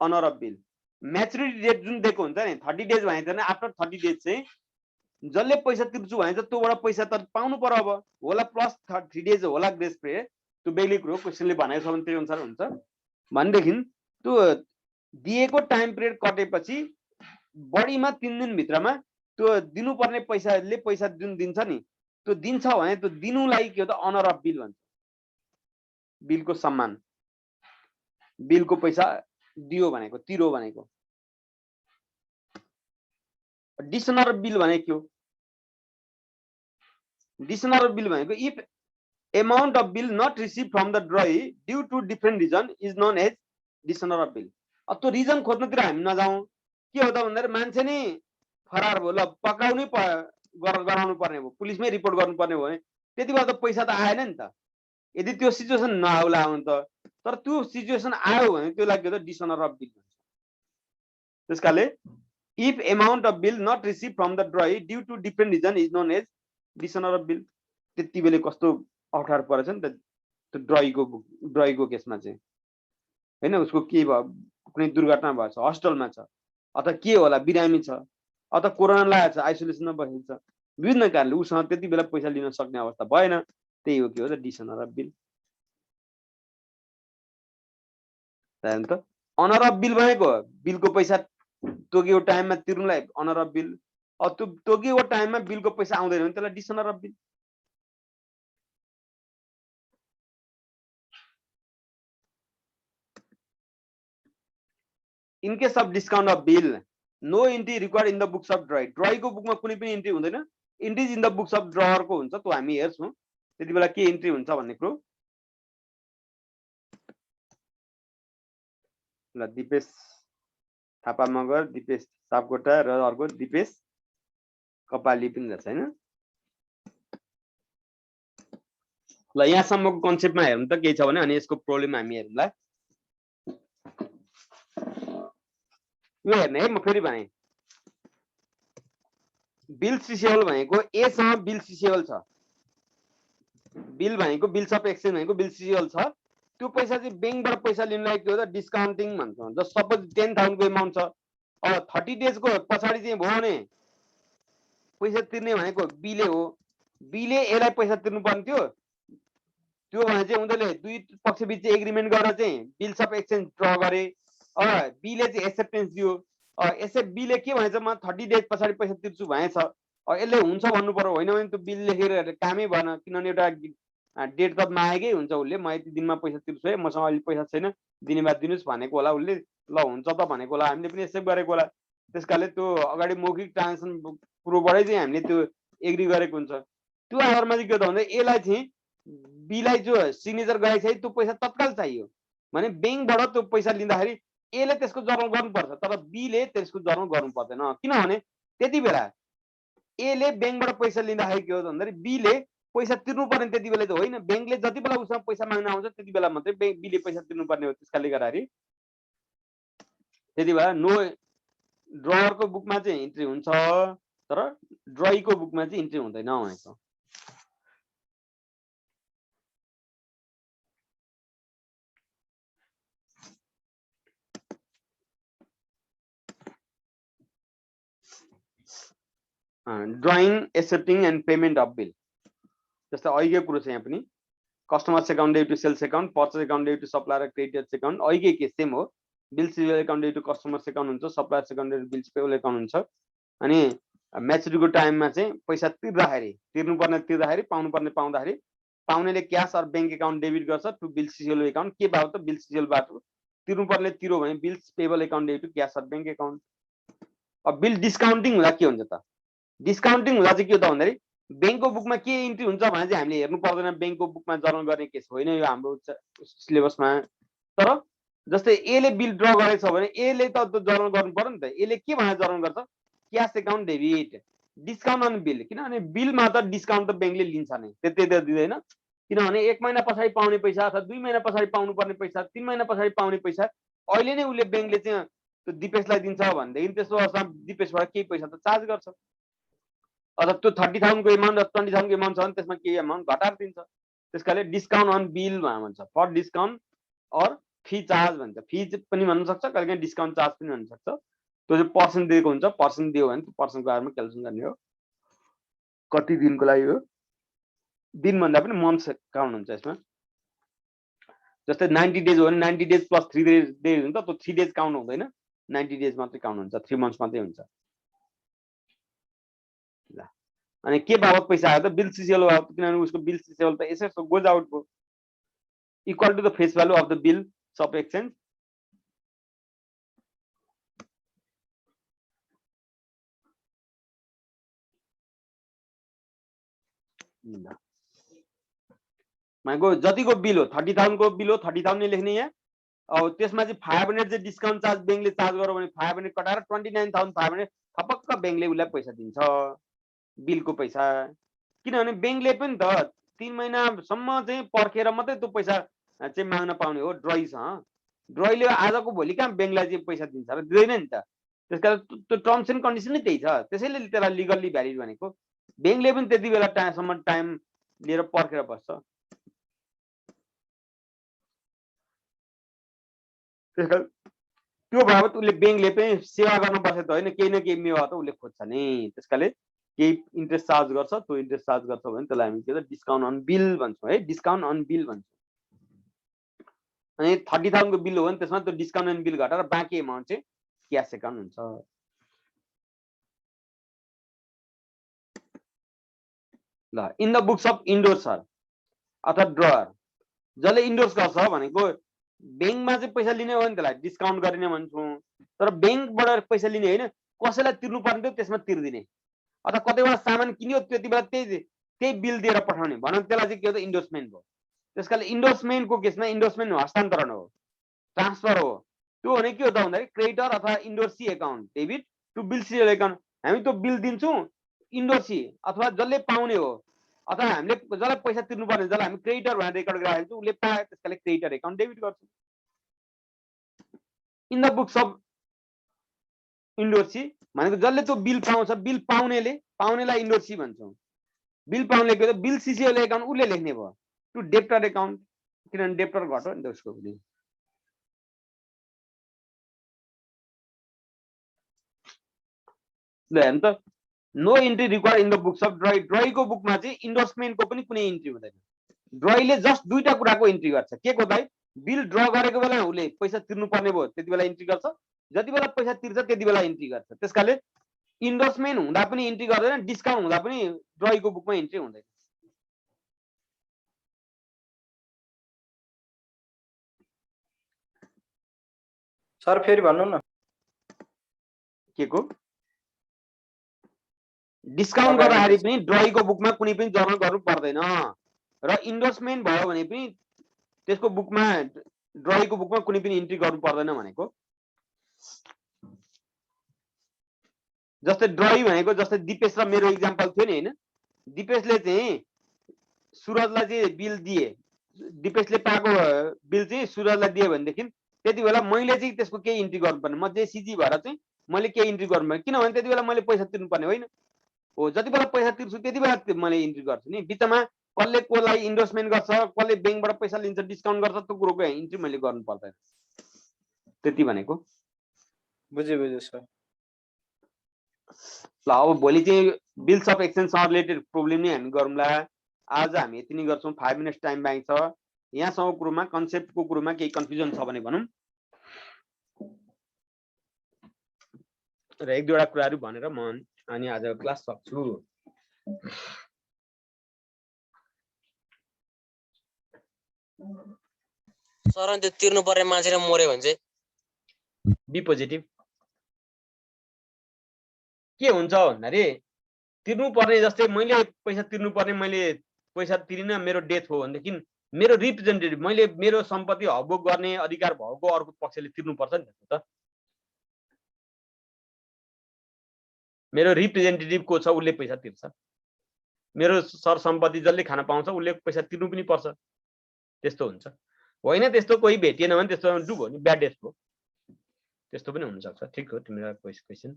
honour of bill. Maturity date जुन दिएको हुन्छ नि 30 डेज भने चाहिँ आफ्टर 30 डेज चाहिँ जसले पैसा तिर्छु भने चाहिँ त्योबाट पैसा त पाउनु पर्यो अब होला प्लस 3 डेज होला ग्रेस पिरियड त्यो बेग्लै कुरो क्वेसनले भनेको छ भने त्यही अनुसार हुन्छ भनेदेखि त्यो दिएको टाइम पिरियड कटेपछि बढीमा 3 दिन भित्रमा त्यो दिनुपर्ने पैसाले पैसा जुन दिन्छ नि त्यो दिन्छ भने त्यो दिनुलाई के हो त अनर अफ बिल भन्छ। बिलको सम्मान बिलको पैसा दियो भनेको तिरो भनेको। डिसअनर अफ बिल भने के हो? डिसअनर अफ बिल भनेको if amount of bill not received from the drawee due to different reason is known as dishonor of bill। अब त्यो रिजन खोज्नतिर हामी नजाउँ के हो त भन्दाखेरि मान्छे नै फरार भयो ल पक्राउनै गराउनु पर्ने भयो पुलिसमै रिपोर्ट गर्नुपर्ने भयो भने त्यति बेला त पैसा त आएन नि त। यदि त्यो सिचुएसन नआउला आउनु त तर त्यो सिचुएसन आयो भने त्यसलाई के हो त डिसअनर अफ बिल भन्छ। त्यसकाले if amount of bill not received from the drawee due to different reason is known as dishonor of bill। त्यति बेला कस्तो अप्ठ्यारो परेछ नि त त्यो ड्रईको केसमा चाहिँ हैन उसको के भयो कुनै दुर्घटना भएछ हस्पिटलमा छ अथवा के होला बिरामी छ अथवा कोरोना लागेको छ आइसोलेसनमा बसेको छ विभिन्न कारणले उसँग त्यति बेला पैसा लिन सक्ने अवस्था भएन त्यही हो के हो त डिसअनर अफ बिल। त अनर अफ बिल भनेको बिलको पैसा तोकिएको टाइममा तिर्नुलाई अनर अफ बिल। अब त्यो तोकिएको टाइममा बिलको पैसा आउँदैन भने त्यसलाई dishonour of bill. In case of discount of bill, no entry required in the books of drawer। Dry को बुकमा कुनै पनि इन्ट्री हुँदैन इन्ट्रीज in the books of drawer को हुन्छ त्यो हामी हेर्छौँ त्यति बेला के इन्ट्री हुन्छ भन्ने कुरो। ल दिपेश थापा मगर दिपेश सापकोटा र अर्को दिपेश कपाली पनि रहेछ हैन। ल यहाँसम्मको कन्सेप्टमा हेर्नु त केही छ भने अनि यसको प्रब्लम हामी हेरौँला। यो हेर्ने है, म फेरि भने बिल रिसिभेबल भनेको ए सँग बिल रिसिभेबल छ, बिल भनेको बिल्स अफ एक्सचेन्ज भनेको बिल रिसिभेबल छ, त्यो पैसा चाहिँ बैंकबाट पैसा लिनलाई के हो त डिस्काउन्टिङ भन्छौँ। जस्ट सपोज 10,000 को एमाउन्ट छ, अब 30 डेज को पछाडि चाहिँ भयो भने पैसा तिर्ने भनेको बीले हो, बीले यसलाई पैसा तिर्नु पर्ने थियो, त्यो भने चाहिँ उनीहरूले दुई पक्ष बीच एग्रिमेन्ट गरेर चाहिँ बिल्स अफ एक्सचेन्ज ड्र गरे। अब बीले चाहिँ एक्सेप्टेन्स दियो, यसै बीले के भनेछ म 30 डेज पछाडि पैसा तिर्छु भनेछ। यसले हुन्छ भन्नु पर्यो, होइन भने त्यो बिल लेखेर कामै भएन, किनभने एउटा डेट त मागेकै हुन्छ उसले, म यति दिनमा पैसा तिर्छु है, मसँग अहिले पैसा छैन, दिने बाद दिनुहोस् भनेको होला उसले, ल हुन्छ त भनेको होला, हामीले पनि एक्सेप्ट गरेको होला। त्यस कारणले त्यो अगाडि मौखिक ट्रान्जेक्सन प्रुफबाटै चाहिँ हामीले त्यो एग्री गरेको हुन्छ। त्यो आधारमा चाहिँ के त भन्दा यसलाई चाहिँ बीलाई जो सिग्नेचर गराइसके त्यो पैसा तत्काल चाहियो भने बैंकबाट त्यो पैसा लिँदाखेरि एले त्यसको जर्नल गर्नुपर्छ, तर बीले त्यसको जर्नल गर्नु पर्दैन। किनभने त्यति बेला एले बैंकबाट पैसा लिँदाखेरि के हो त भन्दाखेरि बीले पैसा तिर्नु पर्ने त्यति बेला त होइन, बैंकले जति बेला उसँग पैसा माग्न आउँछ त्यति बेला मात्रै बीले पैसा तिर्नु पर्ने हो। त्यसकाले गर्दाखेरि त्यति बेला नो ड्रवरको बुकमा चाहिँ इन्ट्री हुन्छ, तर ड्रईको बुकमा चाहिँ इन्ट्री हुँदैन भनेको। Drawing, accepting and payment of bill, जस्तै अहिलेको कुरो छ यहाँ पनि, customers account debit to sales account, purchase account debit to supplier creditors account, अहिलेकै केस सेम हो, bills receivable account debit to customers account हुन्छ, suppliers account debit bills payable account हुन्छ। अनि म्याचुरिटीको टाइममा चाहिँ पैसा तिर्नुपर्ने तिर्दाखेरि, पाउनुपर्ने पाउँदाखेरि पाउनेले cash or bank account debit गर्छ टु बिल्स रिसिभेबल एकाउन्ट, के बाबत त बिल्स रिसिभेबलबाट, तिर्नुपर्ने तिरो भने bills payable account debit to cash or bank account. अब बिल डिस्काउन्टिङ हुँदा के हुन्छ त, डिस्काउन्टिङ हुँदा चाहिँ के हो त भन्दाखेरि बैंकको बुकमा के इन्ट्री हुन्छ भने चाहिँ हामीले हेर्नु पर्दैन, बैंकको बुकमा जर्नल गर्ने केस होइन यो हाम्रो सिलेबसमा। तर जस्तै एले बिल ड्र गरेछ भने एले त जर्नल गर्नु पर्यो नि त, एले के भनेर जर्नल गर्छ, cash account debit discount on bill, किनभने बिलमा त डिस्काउन्ट त बैंकले लिन्छ नै, त्यति त दिँदैन, किनभने 1 महिना पछाडि पाउने पैसा अथवा 2 महिना पछाडि पाउनुपर्ने पैसा, 3 महिना पछाडि पाउने पैसा अहिले नै उसले बैंकले चाहिँ त्यो दिपेशलाई दिन्छ भनेदेखि त्यसो अवस्थामा दिपेशबाट केही पैसा त चार्ज गर्छ, अथवा त्यो 30,000 को एमाउन्ट 20,000 को एमाउन्ट छ भने त्यसमा केही एमाउन्ट घटाएर दिन्छ। त्यसकाले डिस्काउन्ट अन बिल भन्छ, for discount or fee charge भन्छ, फी पनि भन्न सक्छ, कहिलेकाहीँ डिस्काउन्ट चार्ज पनि भन्न सक्छ। त्यो चाहिँ पर्सेन्ट दिएको हुन्छ, पर्सेन्ट दियो भने त्यो पर्सेन्टको आधारमा क्यालकुलेसन गर्ने हो, कति दिनको लागि हो, दिन भन्दा पनि मन्थ्स काउन्ट हुन्छ यसमा। जस्तै 90 डेज हो भने 90 डेज प्लस 3 डेज हुन्छ, त्यो 3 डेज काउन्ट हुँदैन, 90 डेज मात्रै काउन्ट हुन्छ, 3 मन्थ्स मात्रै हुन्छ। ल अनि के बाबत पैसा आयो त, बिल रिसिभेबल बाबत, किनभने उसको बिल रिसिभेबल त यसो गोज आउट भयो, equal to the face value of the bill of exchange. माइको जतिको बिल हो 30,000 को बिल हो 30,000 नै लेख्ने यहाँ। अब त्यसमा चाहिँ 500 चाहिँ डिस्काउन्ट चार्ज बैंकले चार्ज गर्यो भने 500 कटाएर 29,500 थपक्क बैंकले उसलाई पैसा दिन्छ बिलको पैसा, किनभने बैंकले पनि त 3 महिनासम्म चाहिँ पर्खेर मात्रै त्यो पैसा चाहिँ माग्न पाउने हो ड्रईसँग, ड्रईले आजको भोलि कहाँ बैंकलाई चाहिँ पैसा दिन्छ र दिँदैन नि त। त्यसकारण त्यो टर्म्स एन्ड कन्डिसन नै त्यही छ, त्यसैले त्यसलाई लिगल्ली भ्यालिड भनेको। बैंकले पनि त्यति बेला टाइम लिएर पर्खेर बस्छ। त्यसकारण त्यो बाबत उसले बैंकले पनि सेवा गर्न बसेको त होइन, केही न केही मेवा त उसले खोज्छ नै, त्यसकाले केही इन्ट्रेस्ट चार्ज गर्छ, त्यो इन्ट्रेस्ट चार्ज गर्छ भने त्यसलाई हामी के भन्छ डिस्काउन्ट अन बिल भन्छौँ है, डिस्काउन्ट अन बिल भन्छौँ। अनि 30,000 को बिल हो भने त्यसमा त्यो डिस्काउन्ट अन बिल घटाएर बाँकी एमाउन्ट चाहिँ क्यास एकाउन्ट हुन्छ। ल इन द बुक्स अफ इन्डोर्सर अथवा ड्रवर, जसले इन्डोर्स गर्छ भनेको बैंकमा चाहिँ पैसा लिने हो भने त्यसलाई डिस्काउन्ट गरिने भन्छौँ, तर बैंकबाट पैसा लिने होइन, कसैलाई तिर्नु पर्ने थियो त्यसमा तिर्दिने, अथवा कतैबाट सामान किन्यो त्यति बेला त्यही बिल दिएर पठाउने भनौँ, त्यसलाई चाहिँ के हो त इन्डोर्समेन्ट हो। त्यसकाले इन्डोर्समेन्टको केसमा इन्डोर्समेन्ट हस्तान्तरण हो, ट्रान्सफर हो। त्यो भने के हो त भन्दाखेरि क्रेडिटर अथवा endorsee account debit to bill receivable account, हामी त्यो बिल दिन्छौँ इन्डोर्सी अथवा जसले पाउने हो, अथवा हामीले जसलाई पैसा तिर्नुपर्ने जसलाई हामी क्रेडिटर भनेर रेकर्ड गराएको छौँ उसले पायो, त्यसकाले क्रेडिटर एकाउन्ट डेबिट गर्छौँ। इन द बुक्स अफ इन्डोर्सी भनेको जसले त्यो बिल पाउँछ, बिल पाउनेलाई इन्डोर्सी भन्छौँ। बिल पाउनेले के बिल सिसिओले एकाउन्ट उसले लेख्ने भयो, टु डेप्टर एकाउन्ट, किनभने डेप्टर घट्यो नि त उसको पनि। ल हेर्नु त, no entry require in the books of drawee. ड्रईको बुकमा चाहिँ इन्डोर्समेन्टको पनि कुनै इन्ट्री हुँदैन। ड्रईले जस्ट दुईटा कुराको इन्ट्री गर्छ। के को दाइ? बिल ड्र गरेको बेला उसले पैसा तिर्नु पर्ने भयो, त्यति बेला इन्ट्री गर्छ, जति बेला पैसा तिर्छ त्यति बेला इन्ट्री गर्छ। त्यसकाले इन्डोर्समेन्ट हुँदा पनि इन्ट्री गर्दैन, डिस्काउन्ट हुँदा पनि ड्रईको बुकमा इन्ट्री हुँदैन। सर फेरि भन्नु न के को? डिस्काउन्ट गर्दाखेरि पनि ड्रईको बुकमा कुनै पनि जर्नल गर्नु पर्दैन, र इन्डोर्समेन्ट भयो भने पनि त्यसको बुकमा, ड्रईको बुकमा कुनै पनि इन्ट्री गर्नु पर्दैन भनेको। जस्तै ड्रई भनेको जस्तै दिपेश र मेरो इक्जाम्पल थियो नि, होइन? दिपेशले चाहिँ सुरजलाई चाहिँ बिल दिए, दिपेशले पाएको बिल चाहिँ सुरजलाई दिए भनेदेखि त्यति बेला मैले चाहिँ त्यसको केही इन्ट्री गर्नुपर्ने, म चाहिँ सिजी भएर चाहिँ मैले केही इन्ट्री गर्नुपर्ने, किनभने त्यति बेला मैले पैसा तिर्नुपर्ने होइन हो। जति बेला पैसा तिर्छु त्यति बेला मैले इन्ट्री गर्छु नि। बिचमा कसले कोलाई इन्डोर्समेन्ट गर्छ, कसले ब्याङ्कबाट पैसा लिन्छ, डिस्काउन्ट गर्छ, त्यो कुरोको इन्ट्री मैले गर्नु पर्दैन। त्यति भनेको। बुझ्यो सर। ल अब भोलि चाहिँ बिल्स अफ एक्सचेन्जसँग रिलेटेड प्रब्लम नै हामी गरौँला। आज हामी यति नै गर्छौँ, 5 मिनट्स टाइम बाँकी छ। यहाँसँग कुरोमा, कन्सेप्टको कुरोमा केही कन्फ्युजन छ भने भनौँ, र एक दुईवटा कुराहरू भनेर म अनि आज क्लास सक्छु। सर अनि त्यो तिर्नु पर्ने मान्छे मर्यो भने चाहिँ बी पोजिटिभ। के हुन्छ भन्दाखेरि तिर्नु पर्ने, जस्तै मैले पैसा तिर्नु पर्ने, मैले पैसा तिरिनँ, मेरो डेथ हो भनेदेखि मेरो रिप्रेजेन्टेटिभ, मैले मेरो सम्पत्ति हकभोग गर्ने अधिकार भएको अर्को पक्षले तिर्नुपर्छ नि त। मेरो रिप्रेजेन्टेटिभ को छ उसले पैसा तिर्छ, मेरो सर सम्पत्ति जसले खान पाउँछ उसले पैसा तिर्नु पनि पर्छ। त्यस्तो हुन्छ होइन? त्यस्तो कोही भेटिएन भने त्यस्तो डुब हो नि, ब्याड डेथ हो, त्यस्तो पनि हुनसक्छ। ठिक हो तिम्रो क्वेसन।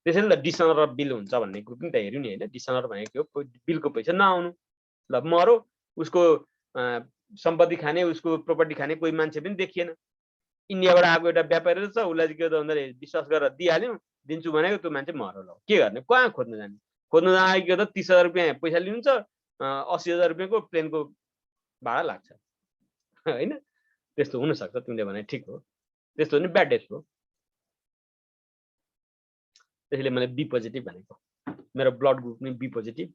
त्यसैले त डिसनर अफ बिल हुन्छ भन्ने कुरो पनि त हेऱ्यौँ नि, होइन? डिसनर भनेको के हो? बिलको पैसा नआउनु। ल मरो, उसको सम्पत्ति खाने, उसको प्रोपर्टी खाने कोही मान्छे पनि देखिएन। इन्डियाबाट आएको एउटा व्यापारी छ, उसलाई के त भन्दाखेरि विश्वास गरेर दिइहाल्यौँ, दिन्छु भनेको त्यो मान्छे मरो। ल के गर्ने? कहाँ खोज्नु जाने? खोज्नु जाँदाखेरि त 30,000 रुपियाँ पैसा लिनुहुन्छ, 80,000 रुपियाँको प्लेनको भाडा लाग्छ, होइन? त्यस्तो हुनसक्छ। तिमीले भने ठिक हो, त्यस्तो भने ब्याड डेथ हो। त्यसैले मैले बी पोजिटिभ भनेको। मेरो ब्लड ग्रुप पनि बी पोजिटिभ।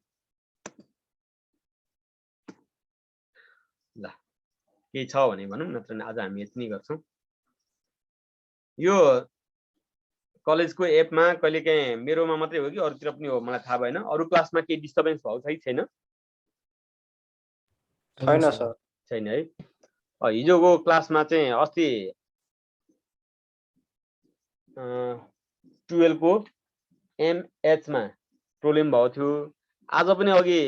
ल केही छ भने भनौँ, नत्र आज हामी यति नै गर्छौँ। यो कलेजको एपमा कहिलेकाहीँ मेरोमा मात्रै हो कि अरूतिर पनि हो मलाई थाहा भएन, अरू क्लासमा केही डिस्टर्बेन्स भएको छ कि छैन? छैन सर। छैन है। हिजोको क्लासमा चाहिँ अस्ति 12 को एमएचमा प्रब्लम भएको थियो। आज पनि अघि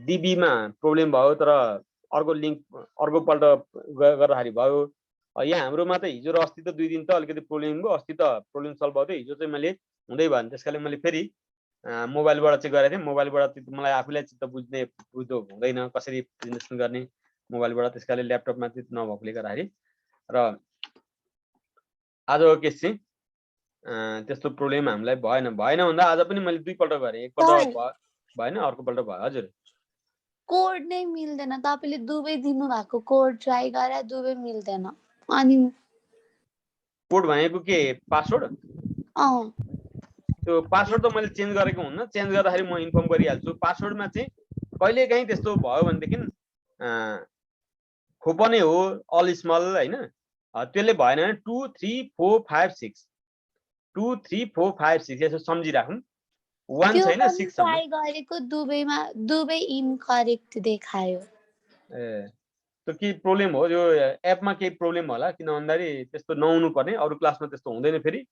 डिबीमा प्रब्लम भयो, तर अर्को लिङ्क अर्कोपल्ट गर्दाखेरि भयो। यहाँ हाम्रोमा त हिजो र अस्ति त 2 दिन त अलिकति प्रब्लम भयो, अस्ति त प्रब्लम सल्भ भयो। हिजो चाहिँ मैले हुँदै भएन, त्यसकाले मैले फेरि मोबाइलबाट चाहिँ गरेको थिएँ। मोबाइलबाट मलाई आफूलाई चित्त बुझ्दो हुँदैन कसरी प्रेजेन्टेसन गर्ने मोबाइलबाट, त्यसकाले ल्यापटपमा चाहिँ नभएकोले गर्दाखेरि। र आजको केस चाहिँ त्यस्तो प्रब्लम हामीलाई भएन भन्दा आज पनि मैले 2 पल्ट गरेँ, एकपल्ट भएन, अर्कोपल्ट भयो। हजुर कोड नै मिल्दैन, तपाईले दुबै दिनु भएको कोड ट्राई गरे दुबै मिल्दैन। अनि कोड भनेको के? पासवर्ड? त्यो पासवर्ड त मैले चेन्ज गरेको हुन्न, चेन्ज गर्दाखेरि म इन्फर्म गरिहाल्छु। पासवर्डमा चाहिँ कहिलेकाहीँ त्यस्तो भयो भनेदेखि खोपने हो अल स्मल, होइन? त्यसले भएन भने 2 3 4 5 6 2 3 4 5 6 यसो सम्झिराखौँ। 1 छैन 6 सम्म ट्राई गरेको दुबै इनकरेक्ट देखायो। त्यो के प्रब्लम हो? यो एपमा केही प्रब्लम होला, किन भन्दाखेरि त्यस्तो नहुनु पर्ने, अरू क्लासमा त्यस्तो हुँदैन। फेरि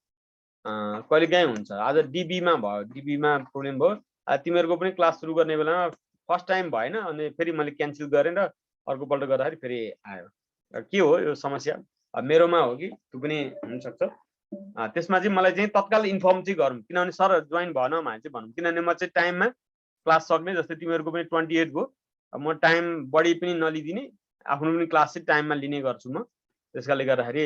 कहिलेकाहीँ हुन्छ। आज डिबीमा भयो, डिबीमा प्रब्लम भयो। तिमीहरूको पनि क्लास सुरु गर्ने बेलामा फर्स्ट टाइम भएन, अनि फेरि मैले क्यान्सल गरेँ र अर्कोपल्ट गर्दाखेरि फेरि आयो। के हो यो समस्या? मेरोमा हो कि त्यो पनि हुनसक्छ। त्यसमा चाहिँ मलाई चाहिँ तत्काल इन्फर्म चाहिँ गरौँ, किनभने सर जोइन भएन भने चाहिँ भनौँ, किनभने म चाहिँ टाइममा क्लास सक्ने, जस्तै तिमीहरूको पनि 28 भयो, म टाइम बढी पनि नलिदिने, आफ्नो पनि क्लास चाहिँ टाइममा लिने गर्छु म। त्यसकाले गर्दाखेरि